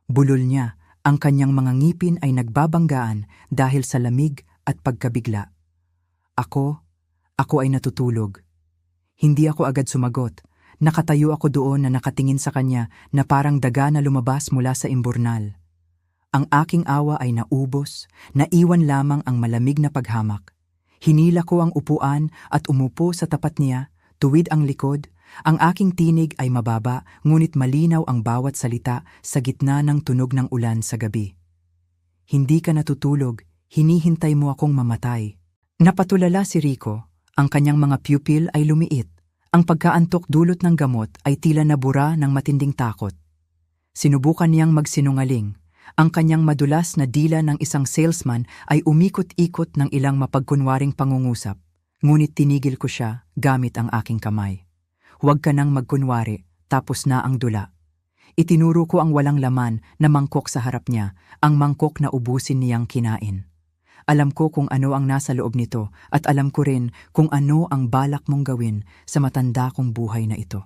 Bulol niya, ang kanyang mga ngipin ay nagbabanggaan dahil sa lamig at pagkabigla. Ako ay natutulog. Hindi ako agad sumagot. Nakatayo ako doon na nakatingin sa kanya na parang daga na lumabas mula sa imburnal. Ang aking awa ay naubos, naiwan lamang ang malamig na paghamak. Hinila ko ang upuan at umupo sa tapat niya, tuwid ang likod. Ang aking tinig ay mababa, ngunit malinaw ang bawat salita sa gitna ng tunog ng ulan sa gabi. Hindi ka natutulog, hinihintay mo akong mamatay. Napatulala si Rico. Ang kanyang mga pupil ay lumiit. Ang pagkaantok dulot ng gamot ay tila nabura ng matinding takot. Sinubukan niyang magsinungaling. Ang kanyang madulas na dila ng isang salesman ay umikot-ikot ng ilang mapagkunwaring pangungusap. Ngunit tinigil ko siya gamit ang aking kamay. Huwag ka nang magkunwari, tapos na ang dula. Itinuro ko ang walang laman na mangkok sa harap niya, ang mangkok na ubusin niyang kinain. Alam ko kung ano ang nasa loob nito at alam ko rin kung ano ang balak mong gawin sa matanda kong buhay na ito.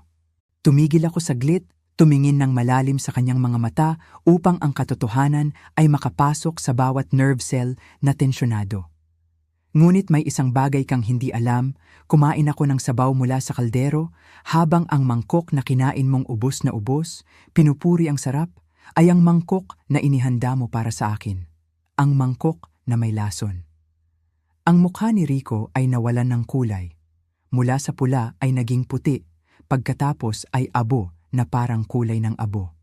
Tumigil ako saglit, tumingin ng malalim sa kanyang mga mata upang ang katotohanan ay makapasok sa bawat nerve cell na tensyonado. Ngunit may isang bagay kang hindi alam, kumain ako ng sabaw mula sa kaldero habang ang mangkok na kinain mong ubos na ubos, pinupuri ang sarap, ay ang mangkok na inihanda mo para sa akin. Ang mangkok na may lason. Ang mukha ni Rico ay nawalan ng kulay. Mula sa pula ay naging puti, pagkatapos ay abo na parang kulay ng abo.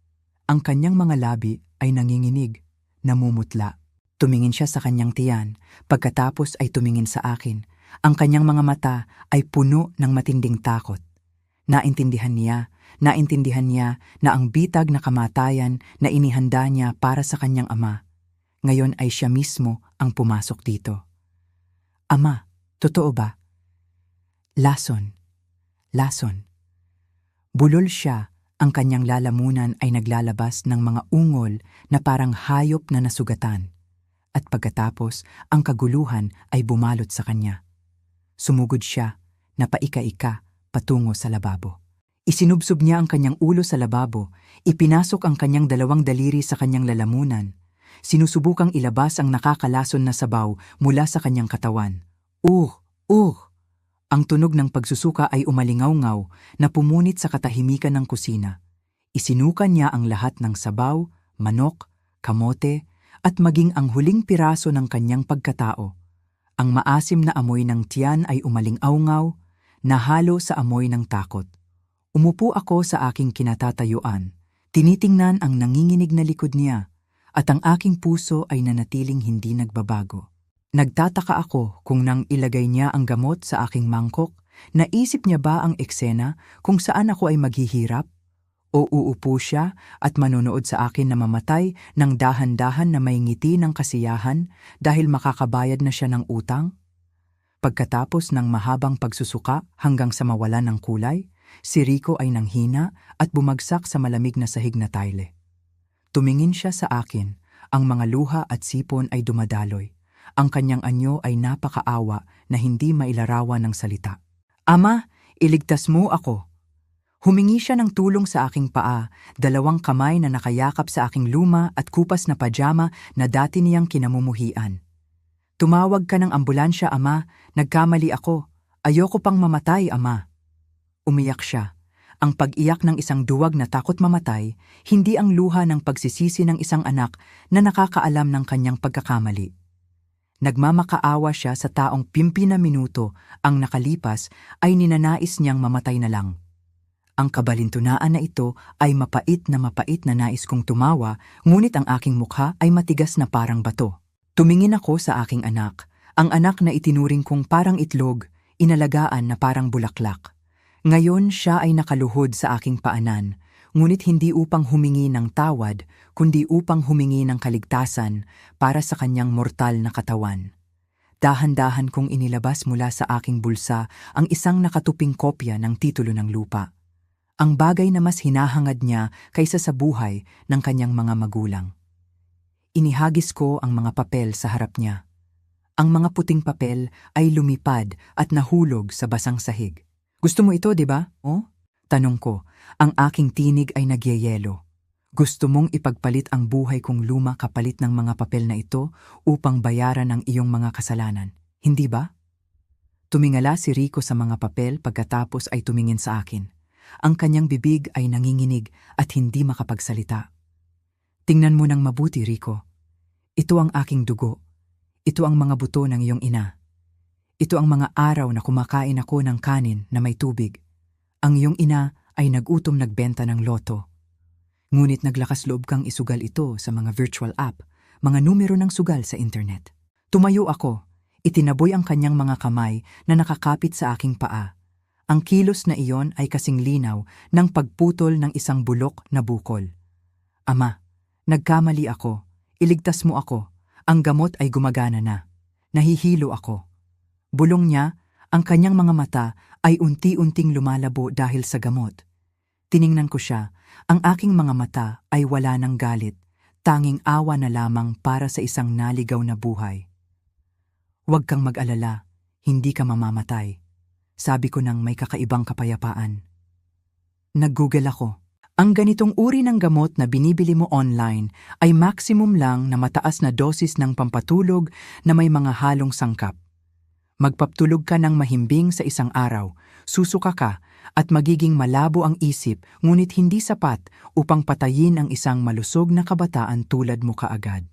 Ang kanyang mga labi ay nanginginig, namumutla. Tumingin siya sa kanyang tiyan, pagkatapos ay tumingin sa akin. Ang kanyang mga mata ay puno ng matinding takot. Naintindihan niya na ang bitag na kamatayan na inihanda niya para sa kanyang ama. Ngayon ay siya mismo ang pumasok dito. Ama, totoo ba? Lason. Bulol siya, ang kanyang lalamunan ay naglalabas ng mga ungol na parang hayop na nasugatan. At pagkatapos, ang kaguluhan ay bumalot sa kanya. Sumugod siya, napaika-ika, patungo sa lababo. Isinubsob niya ang kanyang ulo sa lababo, ipinasok ang kanyang dalawang daliri sa kanyang lalamunan. Sinusubukang ilabas ang nakakalason na sabaw mula sa kanyang katawan. Uh! Ang tunog ng pagsusuka ay umalingaw-ngaw na pumunit sa katahimikan ng kusina. Isinukan niya ang lahat ng sabaw, manok, kamote, at maging ang huling piraso ng kanyang pagkatao. Ang maasim na amoy ng tiyan ay umaling-awngaw, nahalo sa amoy ng takot. Umupo ako sa aking kinatatayuan, tinitingnan ang nanginginig na likod niya, at ang aking puso ay nanatiling hindi nagbabago. Nagtataka ako kung nang ilagay niya ang gamot sa aking mangkok, naisip niya ba ang eksena kung saan ako ay maghihirap? O uupo siya at manonood sa akin na mamatay ng dahan-dahan na may ngiti ng kasiyahan dahil makakabayad na siya ng utang? Pagkatapos ng mahabang pagsusuka hanggang sa mawalan ng kulay, si Rico ay nanghina at bumagsak sa malamig na sahig na tile. Tumingin siya sa akin, ang mga luha at sipon ay dumadaloy. Ang kanyang anyo ay napakaawa na hindi mailarawan ng salita. "Ama, iligtas mo ako." Humingi siya ng tulong sa aking paa, dalawang kamay na nakayakap sa aking luma at kupas na pajama na dati niyang kinamumuhian. "Tumawag ka ng ambulansya, ama. Nagkamali ako. Ayoko pang mamatay, ama." Umiyak siya. Ang pag-iyak ng isang duwag na takot mamatay, hindi ang luha ng pagsisisi ng isang anak na nakakaalam ng kanyang pagkakamali. Nagmamakaawa siya sa taong 50 na minuto ang nakalipas ay ninanais niyang mamatay na lang. Ang kabalintunaan na ito ay mapait na nais kong tumawa, ngunit ang aking mukha ay matigas na parang bato. Tumingin ako sa aking anak, ang anak na itinuring kong parang itlog, inalagaan na parang bulaklak. Ngayon siya ay nakaluhod sa aking paanan, ngunit hindi upang humingi ng tawad, kundi upang humingi ng kaligtasan para sa kanyang mortal na katawan. Dahan-dahan kong inilabas mula sa aking bulsa ang isang nakatuping kopya ng titulo ng lupa. Ang bagay na mas hinahangad niya kaysa sa buhay ng kanyang mga magulang. Inihagis ko ang mga papel sa harap niya. Ang mga puting papel ay lumipad at nahulog sa basang sahig. "Gusto mo ito, di ba? Oh?" Tanong ko, ang aking tinig ay nagyayelo. "Gusto mong ipagpalit ang buhay kong luma kapalit ng mga papel na ito upang bayaran ang iyong mga kasalanan, hindi ba?" Tumingala si Rico sa mga papel pagkatapos ay tumingin sa akin. Ang kanyang bibig ay nanginginig at hindi makapagsalita. "Tingnan mo ng mabuti, Rico. Ito ang aking dugo. Ito ang mga buto ng iyong ina. Ito ang mga araw na kumakain ako ng kanin na may tubig. Ang iyong ina ay nagutom nagbenta ng loto. Ngunit naglakas loob kang isugal ito sa mga virtual app, mga numero ng sugal sa internet." Tumayo ako. Itinaboy ang kanyang mga kamay na nakakapit sa aking paa. Ang kilos na iyon ay kasing linaw ng pagputol ng isang bulok na bukol. "Ama, nagkamali ako. Iligtas mo ako. Ang gamot ay gumagana na. Nahihilo ako." Bulong niya, ang kanyang mga mata ay unti-unting lumalabo dahil sa gamot. Tiningnan ko siya, ang aking mga mata ay wala ng galit, tanging awa na lamang para sa isang naligaw na buhay. "Huwag kang mag-alala, hindi ka mamamatay," sabi ko nang may kakaibang kapayapaan. Nag-Google ako. Ang ganitong uri ng gamot na binibili mo online ay maximum lang na mataas na dosis ng pampatulog na may mga halong sangkap. Magpaptulog ka ng mahimbing sa isang araw, susuka ka at magiging malabo ang isip ngunit hindi sapat upang patayin ang isang malusog na kabataan tulad mo kaagad.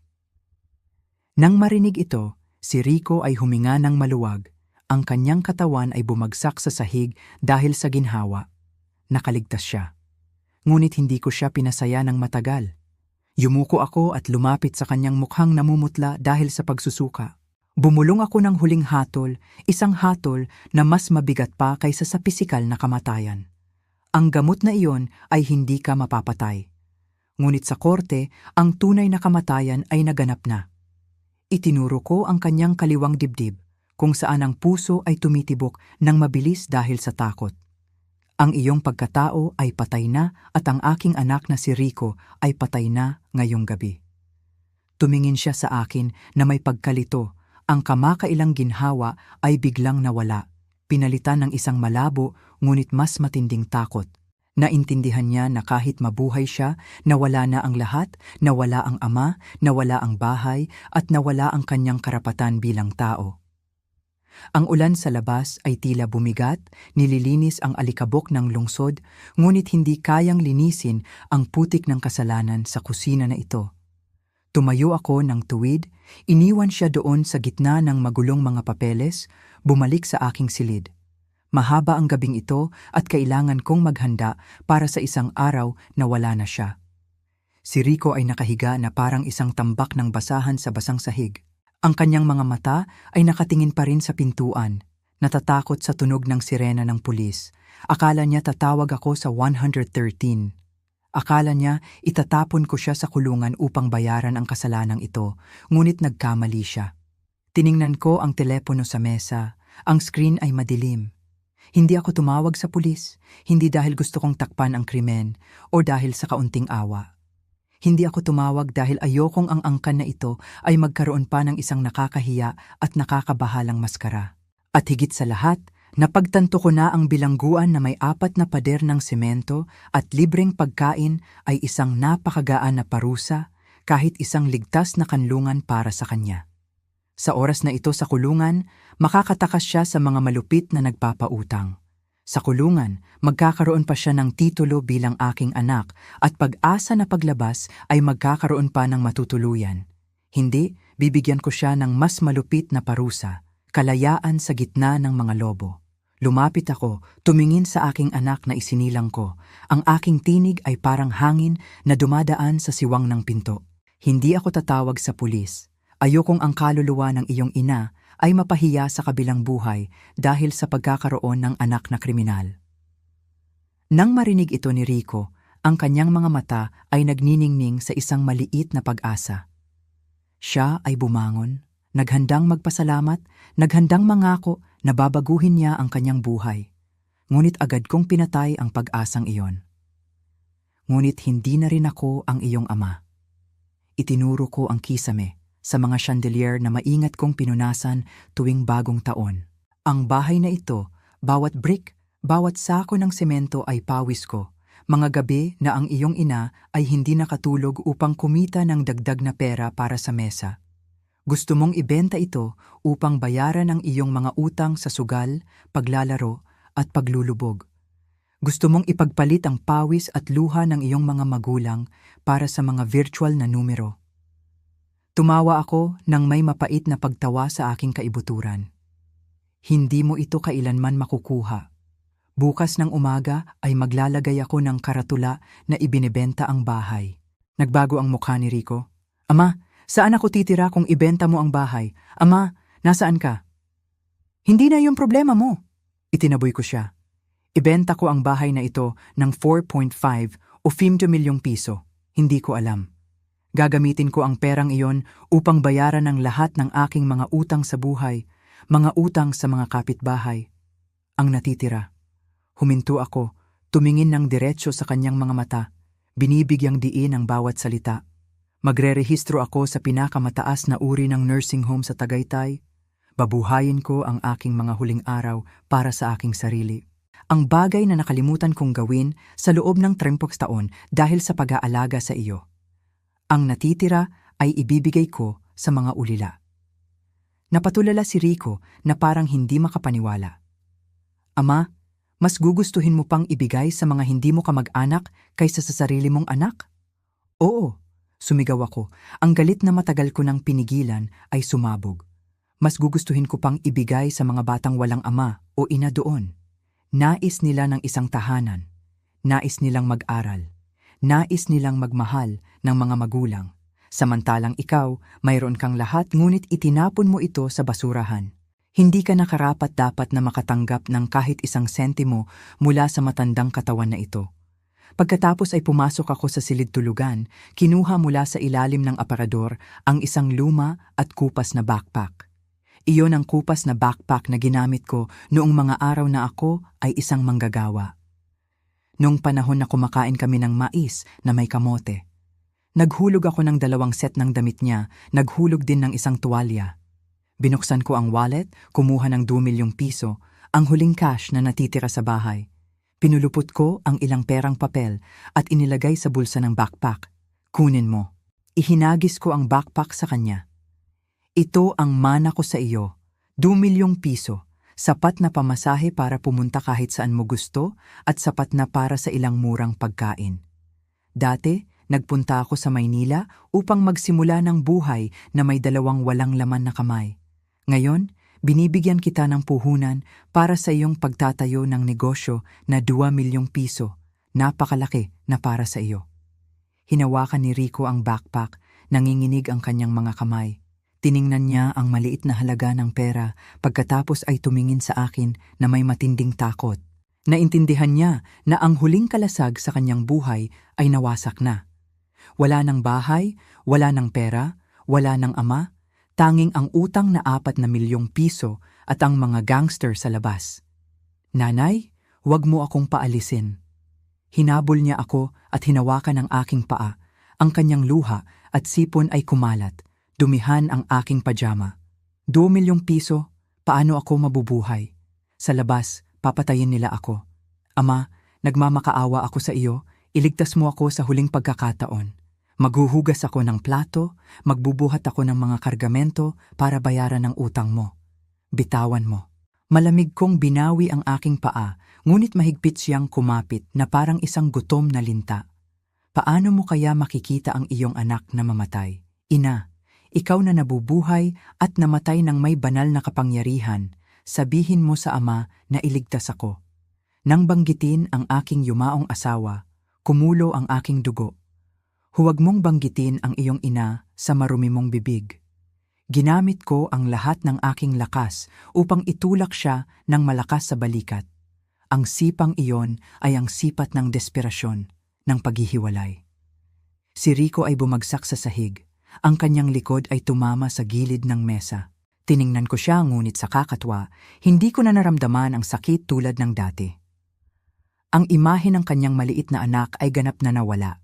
Nang marinig ito, si Rico ay huminga ng maluwag. Ang kanyang katawan ay bumagsak sa sahig dahil sa ginhawa. Nakaligtas siya. Ngunit hindi ko siya pinasaya ng matagal. Yumuko ako at lumapit sa kanyang mukhang namumutla dahil sa pagsusuka. Bumulong ako ng huling hatol, isang hatol na mas mabigat pa kaysa sa pisikal na kamatayan. Ang gamot na iyon ay hindi ka mapapatay. Ngunit sa korte, ang tunay na kamatayan ay naganap na. Itinuro ko ang kanyang kaliwang dibdib, kung saan ang puso ay tumitibok ng mabilis dahil sa takot. Ang iyong pagkatao ay patay na at ang aking anak na si Rico ay patay na ngayong gabi. Tumingin siya sa akin na may pagkalito, ang kamakailang ginhawa ay biglang nawala, pinalitan ng isang malabo ngunit mas matinding takot. Naintindihan niya na kahit mabuhay siya, nawala na ang lahat, nawala ang ama, nawala ang bahay, at nawala ang kanyang karapatan bilang tao. Ang ulan sa labas ay tila bumigat, nililinis ang alikabok ng lungsod, ngunit hindi kayang linisin ang putik ng kasalanan sa kusina na ito. Tumayo ako ng tuwid, iniwan siya doon sa gitna ng magulong mga papeles, bumalik sa aking silid. Mahaba ang gabing ito at kailangan kong maghanda para sa isang araw na wala na siya. Si Rico ay nakahiga na parang isang tambak ng basahan sa basang sahig. Ang kanyang mga mata ay nakatingin pa rin sa pintuan, natatakot sa tunog ng sirena ng pulis. Akala niya tatawag ako sa 113. Akala niya itatapon ko siya sa kulungan upang bayaran ang kasalanang ito, ngunit nagkamali siya. Tiningnan ko ang telepono sa mesa, ang screen ay madilim. Hindi ako tumawag sa pulis, hindi dahil gusto kong takpan ang krimen o dahil sa kaunting awa. Hindi ako tumawag dahil ayokong ang angkan na ito ay magkaroon pa ng isang nakakahiya at nakakabahalang maskara. At higit sa lahat, napagtanto ko na ang bilangguan na may 4 na pader ng semento at libreng pagkain ay isang napakagaan na parusa kahit isang ligtas na kanlungan para sa kanya. Sa oras na ito sa kulungan, makakatakas siya sa mga malupit na nagpapautang. Sa kulungan, magkakaroon pa siya ng titulo bilang aking anak at pag-asa na paglabas ay magkakaroon pa ng matutuluyan. Hindi, bibigyan ko siya ng mas malupit na parusa, kalayaan sa gitna ng mga lobo. Lumapit ako, tumingin sa aking anak na isinilang ko. Ang aking tinig ay parang hangin na dumadaan sa siwang ng pinto. Hindi ako tatawag sa pulis. Ayokong ang kaluluwa ng iyong ina ay mapahiya sa kabilang buhay dahil sa pagkakaroon ng anak na kriminal. Nang marinig ito ni Rico, ang kanyang mga mata ay nagniningning sa isang maliit na pag-asa. Siya ay bumangon, naghandang magpasalamat, naghandang mangako na babaguhin niya ang kanyang buhay. Ngunit agad kong pinatay ang pag-asang iyon. Ngunit hindi na rin ako ang iyong ama. Itinuro ko ang kisame sa mga chandelier na maingat kong pinunasan tuwing bagong taon. Ang bahay na ito, bawat brick, bawat sako ng semento ay pawis ko. Mga gabi na ang iyong ina ay hindi nakatulog upang kumita ng dagdag na pera para sa mesa. Gusto mong ibenta ito upang bayaran ang iyong mga utang sa sugal, paglalaro at paglulubog. Gusto mong ipagpalit ang pawis at luha ng iyong mga magulang para sa mga virtual na numero. Tumawa ako nang may mapait na pagtawa sa aking kaibuturan. Hindi mo ito kailanman makukuha. Bukas ng umaga ay maglalagay ako ng karatula na ibinebenta ang bahay. Nagbago ang mukha ni Rico. Ama, saan ako titira kung ibenta mo ang bahay? Ama, nasaan ka? Hindi na yung problema mo. Itinaboy ko siya. Ibenta ko ang bahay na ito ng 4.5 o 50 milyong piso. Hindi ko alam. Gagamitin ko ang perang iyon upang bayaran ang lahat ng aking mga utang sa buhay, mga utang sa mga kapitbahay. Ang natitira. Huminto ako, tumingin ng diretso sa kanyang mga mata, binibigyang diin ang bawat salita. Magrerehistro ako sa pinakamataas na uri ng nursing home sa Tagaytay. Babuhayin ko ang aking mga huling araw para sa aking sarili. Ang bagay na nakalimutan kong gawin sa loob ng 30 taon dahil sa pag-aalaga sa iyo. Ang natitira ay ibibigay ko sa mga ulila. Napatulala si Rico na parang hindi makapaniwala. Ama, mas gugustuhin mo pang ibigay sa mga hindi mo kamag-anak kaysa sa sarili mong anak? Oo, sumigaw ako. Ang galit na matagal ko nang pinigilan ay sumabog. Mas gugustuhin ko pang ibigay sa mga batang walang ama o ina doon. Nais nila ng isang tahanan. Nais nilang mag-aral. Nais nilang magmahal ng mga magulang. Samantalang ikaw, mayroon kang lahat ngunit itinapon mo ito sa basurahan. Hindi ka nakarapat-dapat na makatanggap ng kahit isang sentimo mula sa matandang katawan na ito. Pagkatapos ay pumasok ako sa silid tulugan, kinuha mula sa ilalim ng aparador ang isang luma at kupas na backpack. Iyon ang kupas na backpack na ginamit ko noong mga araw na ako ay isang manggagawa. Noong panahon na kumakain kami ng mais na may kamote. Naghulog ako ng 2 set ng damit niya, naghulog din ng isang tuwalya. Binuksan ko ang wallet, kumuha ng 2 milyong piso, ang huling cash na natitira sa bahay. Pinulupot ko ang ilang perang papel at inilagay sa bulsa ng backpack. Kunin mo. Ihinagis ko ang backpack sa kanya. Ito ang mana ko sa iyo. 2 milyong piso. Sapat na pamasahe para pumunta kahit saan mo gusto at sapat na para sa ilang murang pagkain. Dati, nagpunta ako sa Maynila upang magsimula ng buhay na may 2 walang laman na kamay. Ngayon, binibigyan kita ng puhunan para sa iyong pagtatayo ng negosyo na 2 milyong piso. Napakalaki na para sa iyo. Hinawakan ni Rico ang backpack, nanginginig ang kanyang mga kamay. Tiningnan niya ang maliit na halaga ng pera pagkatapos ay tumingin sa akin na may matinding takot. Naintindihan niya na ang huling kalasag sa kanyang buhay ay nawasak na. Wala ng bahay, wala ng pera, wala ng ama, tanging ang utang na 4 milyong piso at ang mga gangster sa labas. Nanay, huwag mo akong paalisin. Hinabol niya ako at hinawakan ang aking paa. Ang kanyang luha at sipon ay kumalat. Dumihan ang aking pajama. 2 milyong piso, paano ako mabubuhay? Sa labas, papatayin nila ako. Ama, nagmamakaawa ako sa iyo, iligtas mo ako sa huling pagkakataon. Maghuhugas ako ng plato, magbubuhat ako ng mga kargamento para bayaran ang utang mo. Bitawan mo. Malamig kong binawi ang aking paa, ngunit mahigpit siyang kumapit na parang isang gutom na linta. Paano mo kaya makikita ang iyong anak na mamatay? Ina, ikaw na nabubuhay at namatay ng may banal na kapangyarihan, sabihin mo sa ama na iligtas ako. Nang banggitin ang aking yumaong asawa, kumulo ang aking dugo. Huwag mong banggitin ang iyong ina sa marumi mong bibig. Ginamit ko ang lahat ng aking lakas upang itulak siya ng malakas sa balikat. Ang sipang iyon ay ang sipat ng desperasyon, ng paghihiwalay. Si Rico ay bumagsak sa sahig. Ang kanyang likod ay tumama sa gilid ng mesa. Tiningnan ko siya ngunit sa kakatwa, hindi ko na naramdaman ang sakit tulad ng dati. Ang imahe ng kanyang maliit na anak ay ganap na nawala.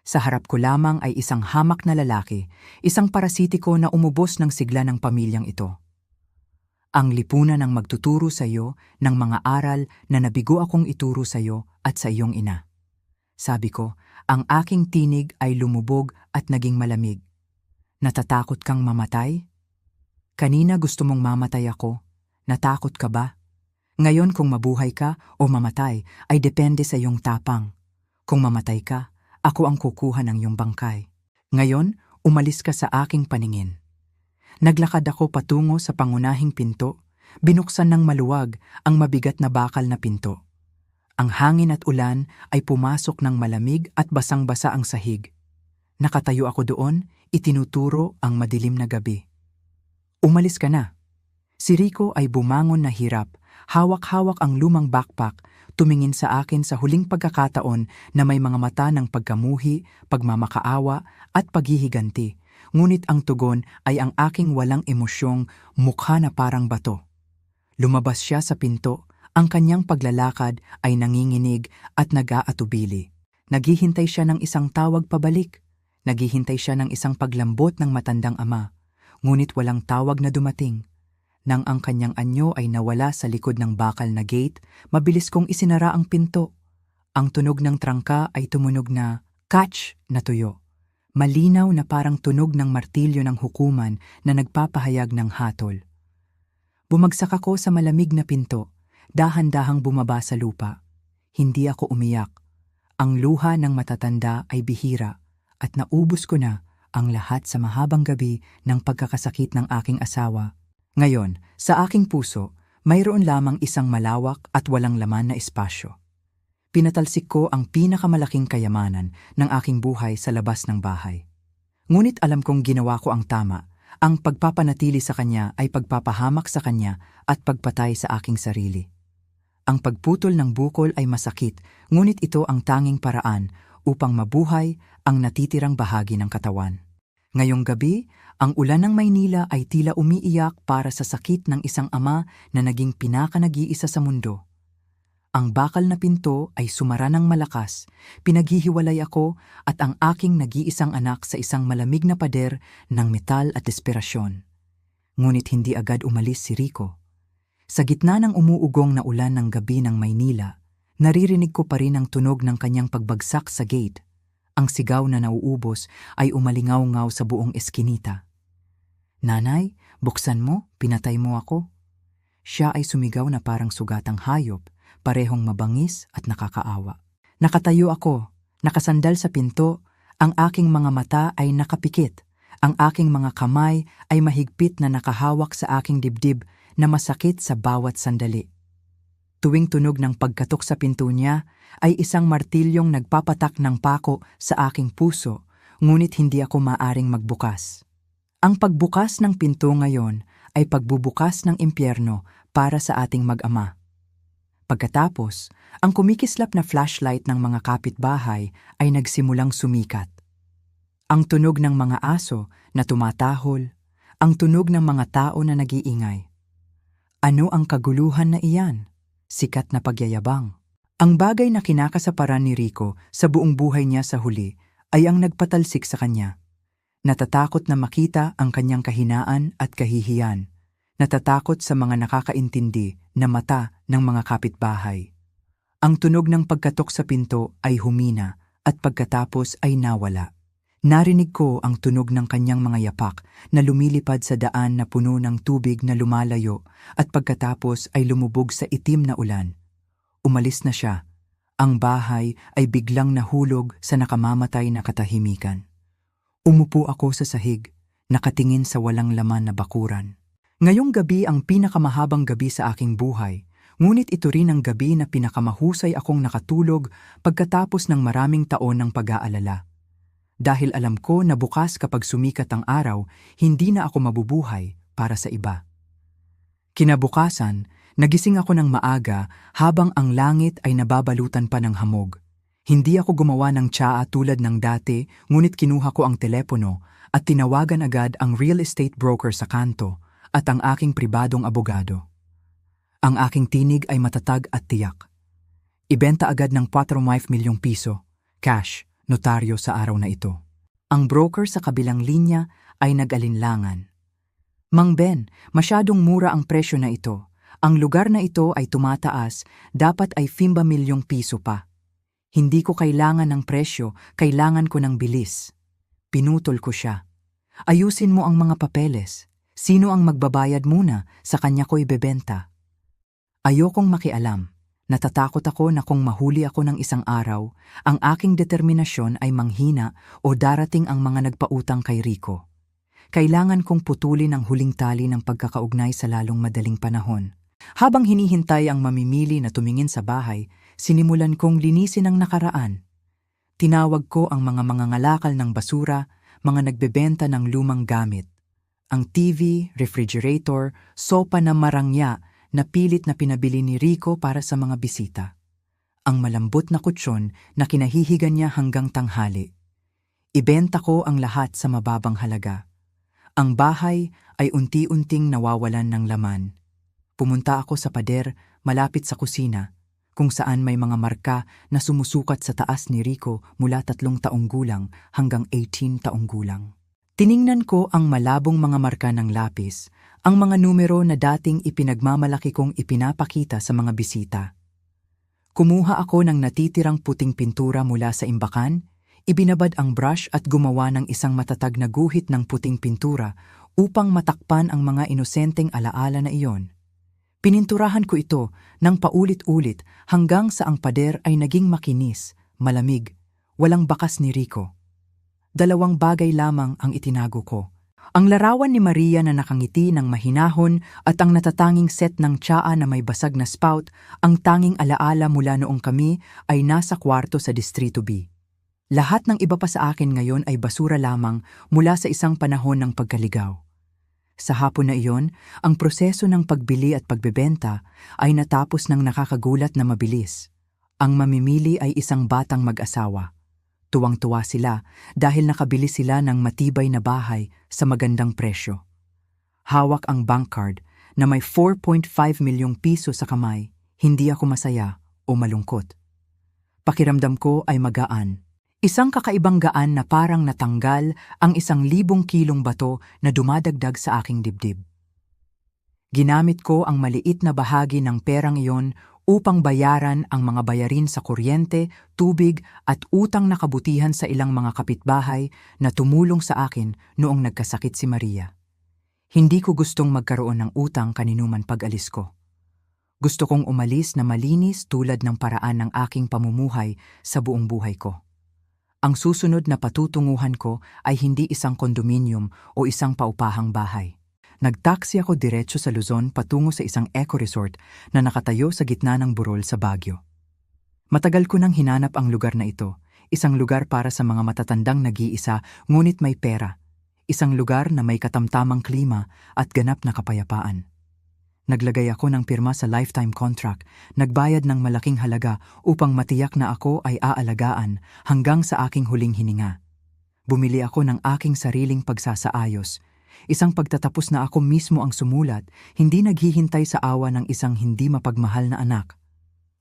Sa harap ko lamang ay isang hamak na lalaki, isang parasitiko na umubos ng sigla ng pamilyang ito. Ang lipunan ng magtuturo sa iyo ng mga aral na nabigo akong ituro sa iyo at sa iyong ina. Sabi ko, ang aking tinig ay lumubog at naging malamig. Natatakot kang mamatay? Kanina gusto mong mamatay ako. Natakot ka ba? Ngayon kung mabuhay ka o mamatay ay depende sa iyong tapang. Kung mamatay ka, ako ang kukuha ng iyong bangkay. Ngayon, umalis ka sa aking paningin. Naglakad ako patungo sa pangunahing pinto. Binuksan ng maluwag ang mabigat na bakal na pinto. Ang hangin at ulan ay pumasok ng malamig at basang-basa ang sahig. Nakatayo ako doon, itinuturo ang madilim na gabi. Umalis ka na. Si Rico ay bumangon na hirap, hawak-hawak ang lumang backpack, tumingin sa akin sa huling pagkakataon na may mga mata ng pagkamuhi, pagmamakaawa at paghihiganti. Ngunit ang tugon ay ang aking walang emosyong mukha na parang bato. Lumabas siya sa pinto, ang kanyang paglalakad ay nanginginig at nag-aatubili. Naghihintay siya ng isang tawag pabalik. Naghihintay siya ng isang paglambot ng matandang ama. Ngunit walang tawag na dumating. Nang ang kanyang anyo ay nawala sa likod ng bakal na gate, mabilis kong isinara ang pinto. Ang tunog ng trangka ay tumunog na catch na tuyo. Malinaw na parang tunog ng martilyo ng hukuman na nagpapahayag ng hatol. Bumagsak ako sa malamig na pinto, dahan-dahang bumaba sa lupa. Hindi ako umiyak. Ang luha ng matatanda ay bihira at naubos ko na ang lahat sa mahabang gabi ng pagkakasakit ng aking asawa. Ngayon, sa aking puso, mayroon lamang isang malawak at walang laman na espasyo. Pinatalsik ko ang pinakamalaking kayamanan ng aking buhay sa labas ng bahay. Ngunit alam kong ginawa ko ang tama. Ang pagpapanatili sa kanya ay pagpapahamak sa kanya at pagpatay sa aking sarili. Ang pagputol ng bukol ay masakit, ngunit ito ang tanging paraan upang mabuhay ang natitirang bahagi ng katawan. Ngayong gabi, ang ulan ng Maynila ay tila umiiyak para sa sakit ng isang ama na naging pinaka-nag-iisa sa mundo. Ang bakal na pinto ay sumara ng malakas, pinaghihiwalay ako at ang aking nag-iisang anak sa isang malamig na pader ng metal at desperasyon. Ngunit hindi agad umalis si Rico. Sa gitna ng umuugong na ulan ng gabi ng Maynila, naririnig ko pa rin ang tunog ng kanyang pagbagsak sa gate. Ang sigaw na nauubos ay umalingaw-ngaw sa buong eskinita. "Nanay, buksan mo, pinatay mo ako." Siya ay sumigaw na parang sugatang hayop, parehong mabangis at nakakaawa. Nakatayo ako, nakasandal sa pinto, ang aking mga mata ay nakapikit. Ang aking mga kamay ay mahigpit na nakahawak sa aking dibdib na masakit sa bawat sandali. Tuwing tunog ng pagkatok sa pinto niya ay isang martilyong nagpapatak ng pako sa aking puso, ngunit hindi ako maaring magbukas. Ang pagbukas ng pinto ngayon ay pagbubukas ng impyerno para sa ating mag-ama. Pagkatapos, ang kumikislap na flashlight ng mga kapitbahay ay nagsimulang sumikat. Ang tunog ng mga aso na tumatahol, ang tunog ng mga tao na nag-iingay. Ano ang kaguluhan na iyan? Sikat na pagyayabang. Ang bagay na kinakasaparan ni Rico sa buong buhay niya sa huli ay ang nagpatalsik sa kanya. Natatakot na makita ang kanyang kahinaan at kahihiyan. Natatakot sa mga nakakaintindi na mata ng mga kapitbahay. Ang tunog ng pagkatok sa pinto ay humina at pagkatapos ay nawala. Narinig ko ang tunog ng kanyang mga yapak na lumilipad sa daan na puno ng tubig na lumalayo at pagkatapos ay lumubog sa itim na ulan. Umalis na siya. Ang bahay ay biglang nahulog sa nakamamatay na katahimikan. Umupo ako sa sahig, nakatingin sa walang laman na bakuran. Ngayong gabi ang pinakamahabang gabi sa aking buhay, ngunit ito rin ang gabi na pinakamahusay akong nakatulog pagkatapos ng maraming taon ng pag-aalala. Dahil alam ko na bukas kapag sumikat ang araw, hindi na ako mabubuhay para sa iba. Kinabukasan, nagising ako ng maaga habang ang langit ay nababalutan pa ng hamog. Hindi ako gumawa ng tsaa tulad ng dati, ngunit kinuha ko ang telepono at tinawagan agad ang real estate broker sa kanto at ang aking pribadong abogado. Ang aking tinig ay matatag at tiyak. Ibenta agad ng 4.5 milyong piso, cash, notaryo sa araw na ito. Ang broker sa kabilang linya ay nag-alinlangan. "Mang Ben, masyadong mura ang presyo na ito. Ang lugar na ito ay tumataas, dapat ay 5 milyong piso pa. Hindi ko kailangan ng presyo, kailangan ko ng bilis." Pinutol ko siya. "Ayusin mo ang mga papeles. Sino ang magbabayad muna? Sa kanya ko ibebenta." Ayokong makialam. Natatakot ako na kung mahuli ako ng isang araw, ang aking determinasyon ay manghina o darating ang mga nagpautang kay Rico. Kailangan kong putulin ang huling tali ng pagkakaugnay sa lalong madaling panahon. Habang hinihintay ang mamimili na tumingin sa bahay, sinimulan kong linisin ang nakaraan. Tinawag ko ang mga mangangalakal ng basura, mga nagbebenta ng lumang gamit. Ang TV, refrigerator, sopa na marangya na pilit na pinabili ni Rico para sa mga bisita. Ang malambot na kutsyon na kinahihigan niya hanggang tanghali. Ibenta ko ang lahat sa mababang halaga. Ang bahay ay unti-unting nawawalan ng laman. Pumunta ako sa pader malapit sa kusina, kung saan may mga marka na sumusukat sa taas ni Rico mula 3 taong gulang hanggang 18 taong gulang. Tiningnan ko ang malabong mga marka ng lapis, ang mga numero na dating ipinagmamalaki kong ipinapakita sa mga bisita. Kumuha ako ng natitirang puting pintura mula sa imbakan, ibinabad ang brush at gumawa ng isang matatag na guhit ng puting pintura upang matakpan ang mga inosenteng alaala na iyon. Pininturahan ko ito ng paulit-ulit hanggang sa ang pader ay naging makinis, malamig, walang bakas ni Rico. 2 bagay lamang ang itinago ko. Ang larawan ni Maria na nakangiti ng mahinahon at ang natatanging set ng tsaa na may basag na spout, ang tanging alaala mula noong kami ay nasa kwarto sa Distrito B. Lahat ng iba pa sa akin ngayon ay basura lamang mula sa isang panahon ng pagkaligaw. Sa hapon na iyon, ang proseso ng pagbili at pagbebenta ay natapos ng nakakagulat na mabilis. Ang mamimili ay isang batang mag-asawa. Tuwang-tuwa sila dahil nakabili sila ng matibay na bahay sa magandang presyo. Hawak ang bank card na may 4.5 milyong piso sa kamay, hindi ako masaya o malungkot. Pakiramdam ko ay magaan. Isang kakaibang gaan na parang natanggal ang 1,000 kilong bato na dumadagdag sa aking dibdib. Ginamit ko ang maliit na bahagi ng perang iyon upang bayaran ang mga bayarin sa kuryente, tubig at utang na kabutihan sa ilang mga kapitbahay na tumulong sa akin noong nagkasakit si Maria. Hindi ko gustong magkaroon ng utang kaninuman pag-alis ko. Gusto kong umalis na malinis tulad ng paraan ng aking pamumuhay sa buong buhay ko. Ang susunod na patutunguhan ko ay hindi isang kondominium o isang paupahang bahay. Nagtaksi ako diretso sa Luzon patungo sa isang eco-resort na nakatayo sa gitna ng burol sa Baguio. Matagal ko nang hinanap ang lugar na ito, isang lugar para sa mga matatandang nag-iisa ngunit may pera, isang lugar na may katamtamang klima at ganap na kapayapaan. Naglagay ako ng pirma sa lifetime contract, nagbayad ng malaking halaga upang matiyak na ako ay aalagaan hanggang sa aking huling hininga. Bumili ako ng aking sariling pagsasaayos, isang pagtatapos na ako mismo ang sumulat, hindi naghihintay sa awa ng isang hindi mapagmahal na anak.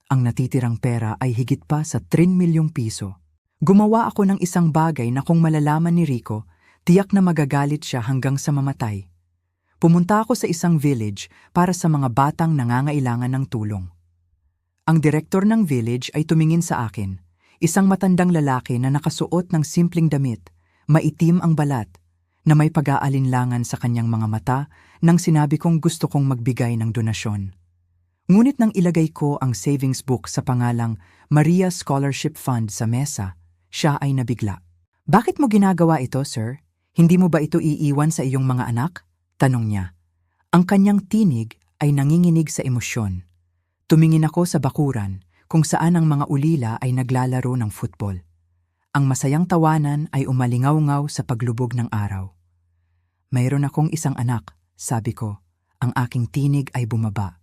Ang natitirang pera ay higit pa sa 3 milyong piso. Gumawa ako ng isang bagay na kung malalaman ni Rico, tiyak na magagalit siya hanggang sa mamatay. Pumunta ako sa isang village para sa mga batang nangangailangan ng tulong. Ang direktor ng village ay tumingin sa akin, isang matandang lalaki na nakasuot ng simpleng damit, maitim ang balat, na may pag-aalinlangan sa kanyang mga mata nang sinabi kong gusto kong magbigay ng donasyon. Ngunit nang ilagay ko ang savings book sa pangalang Maria Scholarship Fund sa mesa, siya ay nabigla. "Bakit mo ginagawa ito, sir? Hindi mo ba ito iiwan sa iyong mga anak?" Tanong niya. Ang kanyang tinig ay nanginginig sa emosyon. Tumingin ako sa bakuran kung saan ang mga ulila ay naglalaro ng football. Ang masayang tawanan ay umalingaw-ngaw sa paglubog ng araw. "Mayroon akong isang anak," sabi ko. Ang aking tinig ay bumaba.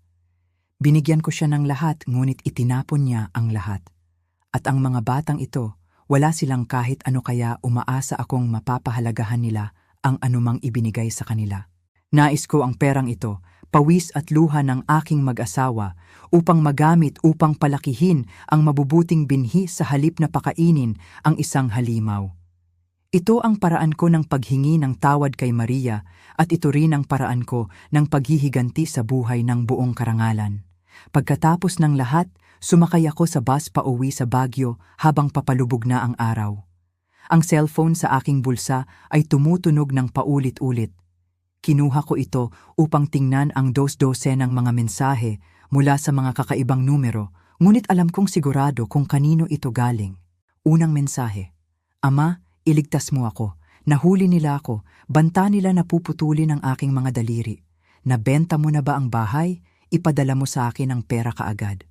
Binigyan ko siya ng lahat ngunit itinapon niya ang lahat. At ang mga batang ito, wala silang kahit ano kaya umaasa akong mapapahalagahan nila ang anumang ibinigay sa kanila. Nais ko ang perang ito, pawis at luha ng aking mag-asawa, upang magamit upang palakihin ang mabubuting binhi sa halip na pakainin ang isang halimaw. Ito ang paraan ko ng paghingi ng tawad kay Maria at ito rin ang paraan ko ng paghihiganti sa buhay ng buong karangalan. Pagkatapos ng lahat, sumakay ako sa bus pauwi sa Baguio habang papalubog na ang araw. Ang cellphone sa aking bulsa ay tumutunog ng paulit-ulit. Kinuha ko ito upang tingnan ang dos-dosenang mga mensahe mula sa mga kakaibang numero, ngunit alam kong sigurado kung kanino ito galing. Unang mensahe: "Ama, iligtas mo ako. Nahuli nila ako. Banta nila na puputulin ang aking mga daliri. Nabenta mo na ba ang bahay? Ipadala mo sa akin ang pera kaagad."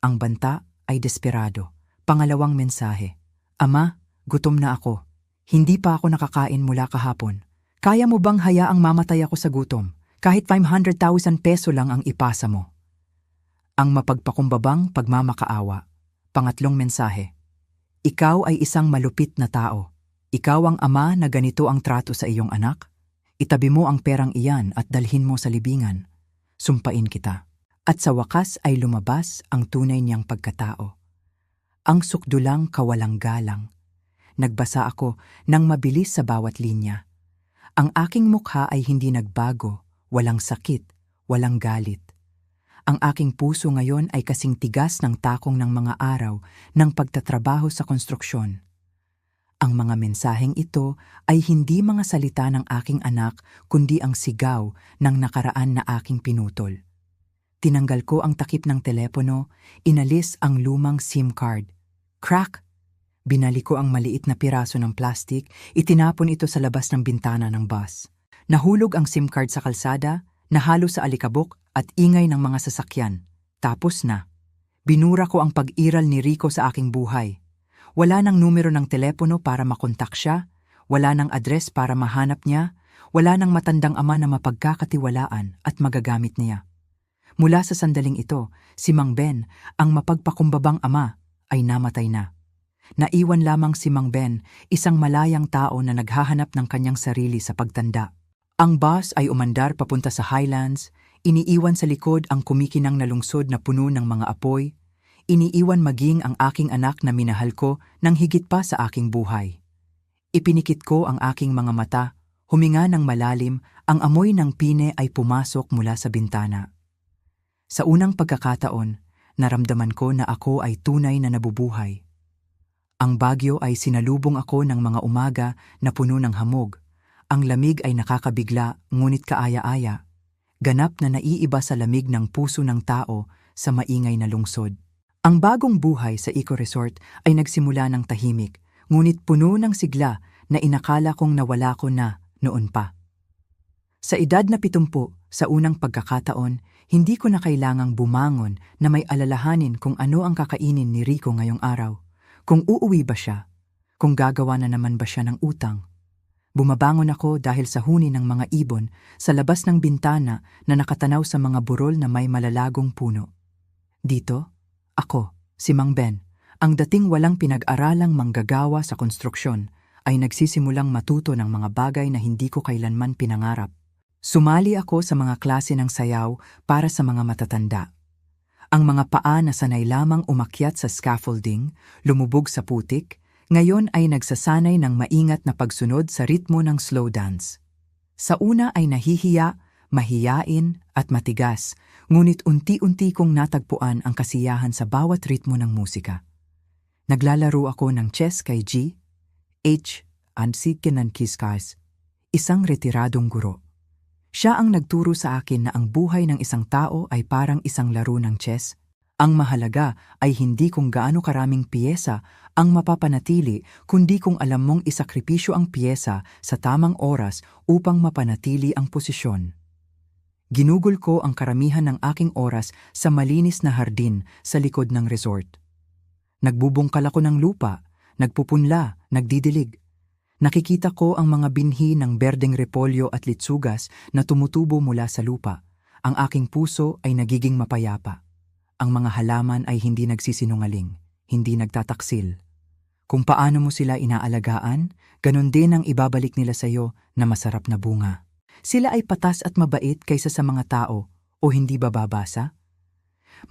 Ang banta ay desperado. Pangalawang mensahe: "Ama, gutom na ako. Hindi pa ako nakakain mula kahapon. Kaya mo bang hayaang mamatay ako sa gutom? Kahit 500,000 peso lang ang ipasa mo." Ang mapagpakumbabang pagmamakaawa. Pangatlong mensahe: "Ikaw ay isang malupit na tao. Ikaw ang ama na ganito ang trato sa iyong anak? Itabi mo ang perang iyan at dalhin mo sa libingan. Sumpain kita." At sa wakas ay lumabas ang tunay niyang pagkatao. Ang sukdulang kawalang galang. Nagbasa ako ng mabilis sa bawat linya. Ang aking mukha ay hindi nagbago, walang sakit, walang galit. Ang aking puso ngayon ay kasing tigas ng takong ng mga araw ng pagtatrabaho sa konstruksyon. Ang mga mensaheng ito ay hindi mga salita ng aking anak kundi ang sigaw ng nakaraan na aking pinutol. Tinanggal ko ang takip ng telepono, inalis ang lumang SIM card. Crack! Binali ko ang maliit na piraso ng plastik, itinapon ito sa labas ng bintana ng bus. Nahulog ang SIM card sa kalsada, nahalo sa alikabok at ingay ng mga sasakyan. Tapos na. Binura ko ang pag-iral ni Rico sa aking buhay. Wala nang numero ng telepono para makontak siya, wala nang address para mahanap niya, wala nang matandang ama na mapagkakatiwalaan at magagamit niya. Mula sa sandaling ito, si Mang Ben, ang mapagpakumbabang ama, ay namatay na. Naiwan lamang si Mang Ben, isang malayang tao na naghahanap ng kanyang sarili sa pagtanda. Ang bus ay umandar papunta sa Highlands, iniiwan sa likod ang kumikinang na lungsod na puno ng mga apoy, iniiwan maging ang aking anak na minahal ko ng higit pa sa aking buhay. Ipinikit ko ang aking mga mata, huminga ng malalim Ang amoy ng pine ay pumasok mula sa bintana. Sa unang pagkakataon, naramdaman ko na ako ay tunay na nabubuhay. Ang bagyo ay sinalubong ako ng mga umaga na puno ng hamog. Ang lamig ay nakakabigla ngunit kaaya-aya. Ganap na naiiba sa lamig ng puso ng tao sa maingay na lungsod. Ang bagong buhay sa eco-resort ay nagsimula ng tahimik, ngunit puno ng sigla na inakala kong nawala ko na noon pa. Sa edad na 70, sa unang pagkakataon, hindi ko na kailangang bumangon na may alalahanin kung ano ang kakainin ni Rico ngayong araw. Kung uuwi ba siya, kung gagawa na naman ba siya ng utang. Bumabangon ako dahil sa huni ng mga ibon sa labas ng bintana na nakatanaw sa mga burol na may malalagong puno. Dito, ako, si Mang Ben, ang dating walang pinag-aralang manggagawa sa konstruksyon, ay nagsisimulang matuto ng mga bagay na hindi ko kailanman pinangarap. Sumali ako sa mga klase ng sayaw para sa mga matatanda. Ang mga paa na sanay lamang umakyat sa scaffolding, lumubog sa putik, ngayon ay nagsasanay ng maingat na pagsunod sa ritmo ng slow dance. Sa una ay nahihiya, mahiyain at matigas, ngunit unti-unti kong natagpuan ang kasiyahan sa bawat ritmo ng musika. Naglalaro ako ng chess kay G, H, and si Kenan Kiskas, isang retiradong guro. Siya ang nagturo sa akin na ang buhay ng isang tao ay parang isang laro ng chess. Ang mahalaga ay hindi kung gaano karaming piyesa ang mapapanatili, kundi kung alam mong isakripisyo ang piyesa sa tamang oras upang mapanatili ang posisyon. Ginugol ko ang karamihan ng aking oras sa malinis na hardin sa likod ng resort. Nagbubungkal ako ng lupa, nagpupunla, nagdidilig. Nakikita ko ang mga binhi ng berdeng repolyo at litsugas na tumutubo mula sa lupa. Ang aking puso ay nagiging mapayapa. Ang mga halaman ay hindi nagsisinungaling, hindi nagtataksil. Kung paano mo sila inaalagaan, ganon din ang ibabalik nila sa iyo na masarap na bunga. Sila ay patas at mabait kaysa sa mga tao o hindi ba babasa?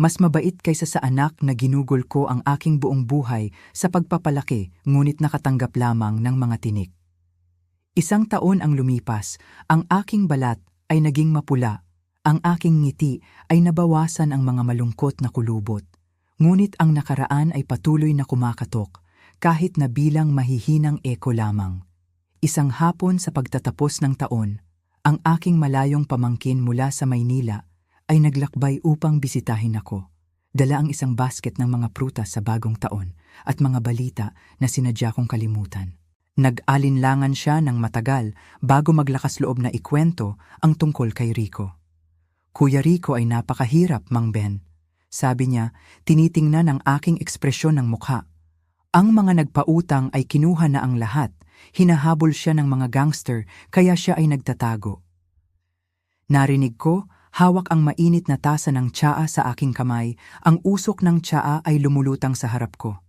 Mas mabait kaysa sa anak na ginugol ko ang aking buong buhay sa pagpapalaki ngunit nakatanggap lamang ng mga tinik. 1 taon ang lumipas, ang aking balat ay naging mapula, ang aking ngiti ay nabawasan ang mga malungkot na kulubot. Ngunit ang nakaraan ay patuloy na kumakatok, kahit na bilang mahihinang eko lamang. Isang hapon sa pagtatapos ng taon, ang aking malayong pamangkin mula sa Maynila ay naglakbay upang bisitahin ako. Dala ang isang basket ng mga prutas sa bagong taon at mga balita na sinadya kong kalimutan. Nag-alinlangan siya ng matagal bago maglakas loob na ikwento ang tungkol kay Rico. Kuya Rico ay napakahirap, Mang Ben. Sabi niya, tinitingnan ang aking ekspresyon ng mukha. Ang mga nagpautang ay kinuha na ang lahat. Hinahabol siya ng mga gangster kaya siya ay nagtatago. Narinig ko, hawak ang mainit na tasa ng tsaa sa aking kamay, ang usok ng tsaa ay lumulutang sa harap ko.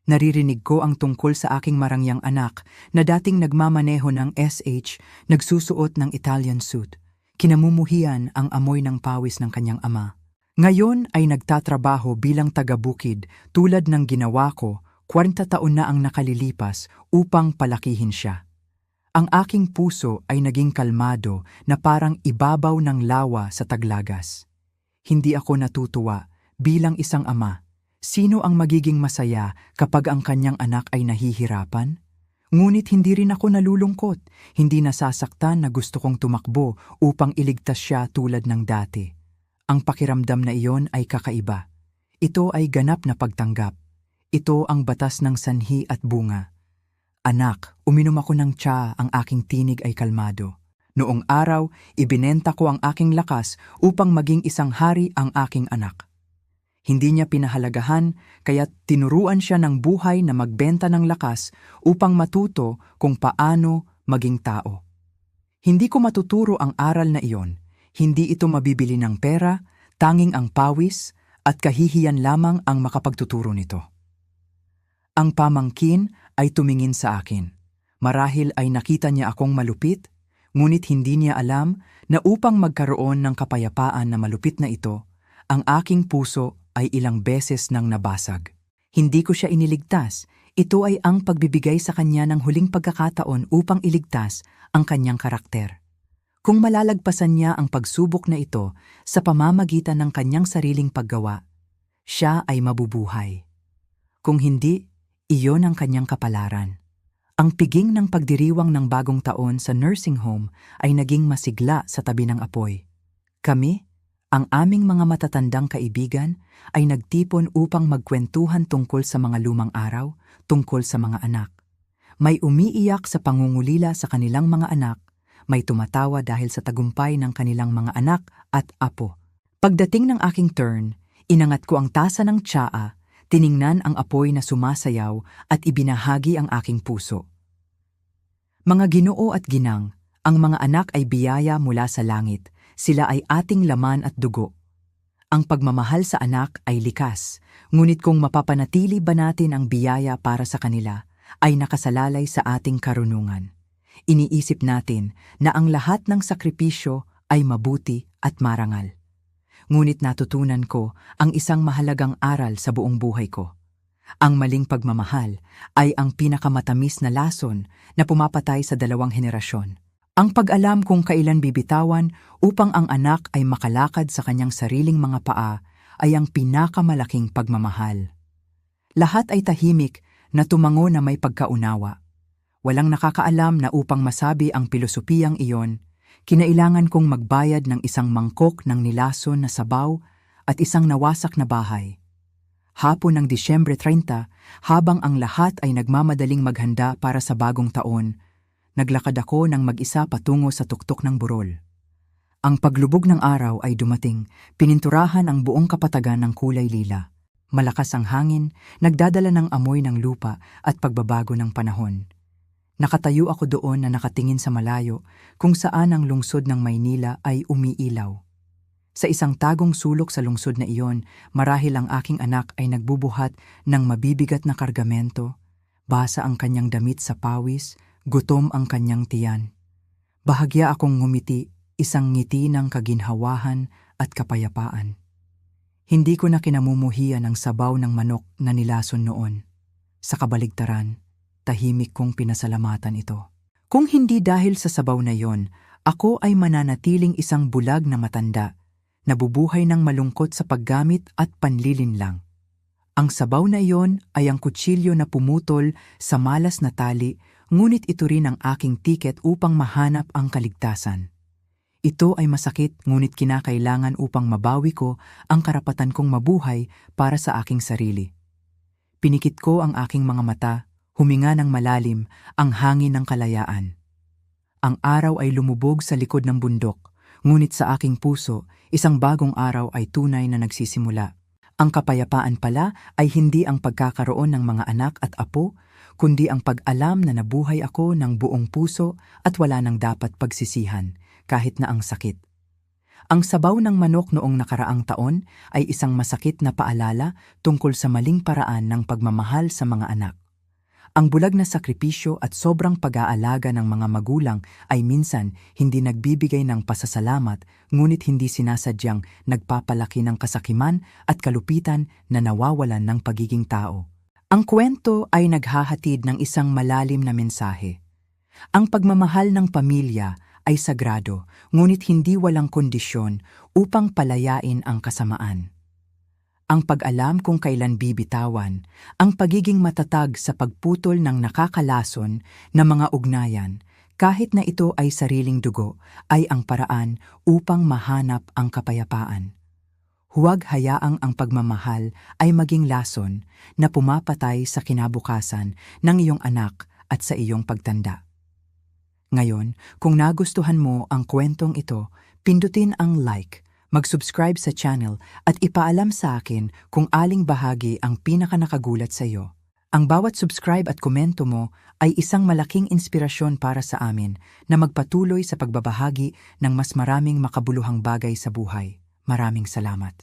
Naririnig ko ang tungkol sa aking marangyang anak na dating nagmamaneho ng SH, nagsusuot ng Italian suit. Kinamumuhian ang amoy ng pawis ng kanyang ama. Ngayon ay nagtatrabaho bilang taga-bukid tulad ng ginawa ko, 40 taon na ang nakalilipas upang palakihin siya. Ang aking puso ay naging kalmado na parang ibabaw ng lawa sa taglagas. Hindi ako natutuwa bilang isang ama. Sino ang magiging masaya kapag ang kanyang anak ay nahihirapan? Ngunit hindi rin ako nalulungkot, hindi nasasaktan na gusto kong tumakbo upang iligtas siya tulad ng dati. Ang pakiramdam na iyon ay kakaiba. Ito ay ganap na pagtanggap. Ito ang batas ng sanhi at bunga. Anak, uminom ako ng tsaa, ang aking tinig ay kalmado. Noong araw, ibinenta ko ang aking lakas upang maging isang hari ang aking anak. Hindi niya pinahalagahan, kaya tinuruan siya ng buhay na magbenta ng lakas upang matuto kung paano maging tao. Hindi ko matuturo ang aral na iyon. Hindi ito mabibili ng pera, tanging ang pawis at kahihiyan lamang ang makapagtuturo nito. Ang pamangkin ay tumingin sa akin. Marahil ay nakita niya akong malupit, ngunit hindi niya alam na upang magkaroon ng kapayapaan na malupit na ito, ang aking puso ay ilang beses nang nabasag. Hindi ko siya iniligtas. Ito ay ang pagbibigay sa kanya ng huling pagkakataon upang iligtas ang kanyang karakter. Kung malalagpasan niya ang pagsubok na ito sa pamamagitan ng kanyang sariling paggawa, siya ay mabubuhay. Kung hindi, iyon ang kanyang kapalaran. Ang piging ng pagdiriwang ng bagong taon sa nursing home ay naging masigla sa tabi ng apoy. Kami, ang aming mga matatandang kaibigan, ay nagtipon upang magkwentuhan tungkol sa mga lumang araw, tungkol sa mga anak. May umiiyak sa pangungulila sa kanilang mga anak, may tumatawa dahil sa tagumpay ng kanilang mga anak at apo. Pagdating ng aking turn, inangat ko ang tasa ng tsaa, tiningnan ang apoy na sumasayaw at ibinahagi ang aking puso. Mga Ginoo at ginang, ang mga anak ay biyaya mula sa langit, sila ay ating laman at dugo. Ang pagmamahal sa anak ay likas, ngunit kung mapapanatili ba natin ang biyaya para sa kanila, ay nakasalalay sa ating karunungan. Iniisip natin na ang lahat ng sakripisyo ay mabuti at marangal. Ngunit natutunan ko ang isang mahalagang aral sa buong buhay ko. Ang maling pagmamahal ay ang pinakamatamis na lason na pumapatay sa 2 henerasyon. Ang pag-alam kung kailan bibitawan upang ang anak ay makalakad sa kanyang sariling mga paa ay ang pinakamalaking pagmamahal. Lahat ay tahimik na tumango na may pagkaunawa. Walang nakakaalam na upang masabi ang pilosopiyang iyon, kinailangan kong magbayad ng isang mangkok ng nilason na sabaw at isang nawasak na bahay. Hapon ng Disyembre 30, habang ang lahat ay nagmamadaling maghanda para sa bagong taon, naglakad ako ng mag-isa patungo sa tuktok ng burol. Ang paglubog ng araw ay dumating, pininturahan ang buong kapatagan ng kulay lila. Malakas ang hangin, nagdadala ng amoy ng lupa at pagbabago ng panahon. Nakatayo ako doon na nakatingin sa malayo kung saan ang lungsod ng Maynila ay umiilaw. Sa isang tagong sulok sa lungsod na iyon, marahil ang aking anak ay nagbubuhat ng mabibigat na kargamento, basa ang kanyang damit sa pawis, gutom ang kanyang tiyan. Bahagya akong ngumiti, isang ngiti ng kaginhawahan at kapayapaan. Hindi ko na kinamumuhian ang sabaw ng manok na nilason noon. Sa kabaligtaran, tahimik kong pinasalamatan ito. Kung hindi dahil sa sabaw na yon, ako ay mananatiling isang bulag na matanda, nabubuhay ng malungkot sa paggamit at panlilinlang. Ang sabaw na iyon ay ang kutsilyo na pumutol sa malas na tali, ngunit ito rin ang aking tiket upang mahanap ang kaligtasan. Ito ay masakit ngunit kinakailangan upang mabawi ko ang karapatan kong mabuhay para sa aking sarili. Pinikit ko ang aking mga mata, huminga ng malalim ang hangin ng kalayaan. Ang araw ay lumubog sa likod ng bundok, ngunit sa aking puso, isang bagong araw ay tunay na nagsisimula. Ang kapayapaan pala ay hindi ang pagkakaroon ng mga anak at apo, kundi ang pag-alam na nabuhay ako ng buong puso at wala nang dapat pagsisihan, kahit na ang sakit. Ang sabaw ng manok noong nakaraang taon ay isang masakit na paalala tungkol sa maling paraan ng pagmamahal sa mga anak. Ang bulag na sakripisyo at sobrang pag-aalaga ng mga magulang ay minsan hindi nagbibigay ng pasasalamat, ngunit hindi sinasadyang nagpapalaki ng kasakiman at kalupitan na nawawalan ng pagiging tao. Ang kwento ay naghahatid ng isang malalim na mensahe. Ang pagmamahal ng pamilya ay sagrado, ngunit hindi walang kondisyon upang palayain ang kasamaan. Ang pag-alam kung kailan bibitawan, ang pagiging matatag sa pagputol ng nakakalason na mga ugnayan, kahit na ito ay sariling dugo, ay ang paraan upang mahanap ang kapayapaan. Huwag hayaang ang pagmamahal ay maging lason na pumapatay sa kinabukasan ng iyong anak at sa iyong pagtanda. Ngayon, kung nagustuhan mo ang kwentong ito, pindutin ang like, mag-subscribe sa channel at ipaalam sa akin kung aling bahagi ang pinakanakagulat sa iyo. Ang bawat subscribe at komento mo ay isang malaking inspirasyon para sa amin na magpatuloy sa pagbabahagi ng mas maraming makabuluhang bagay sa buhay. Maraming salamat.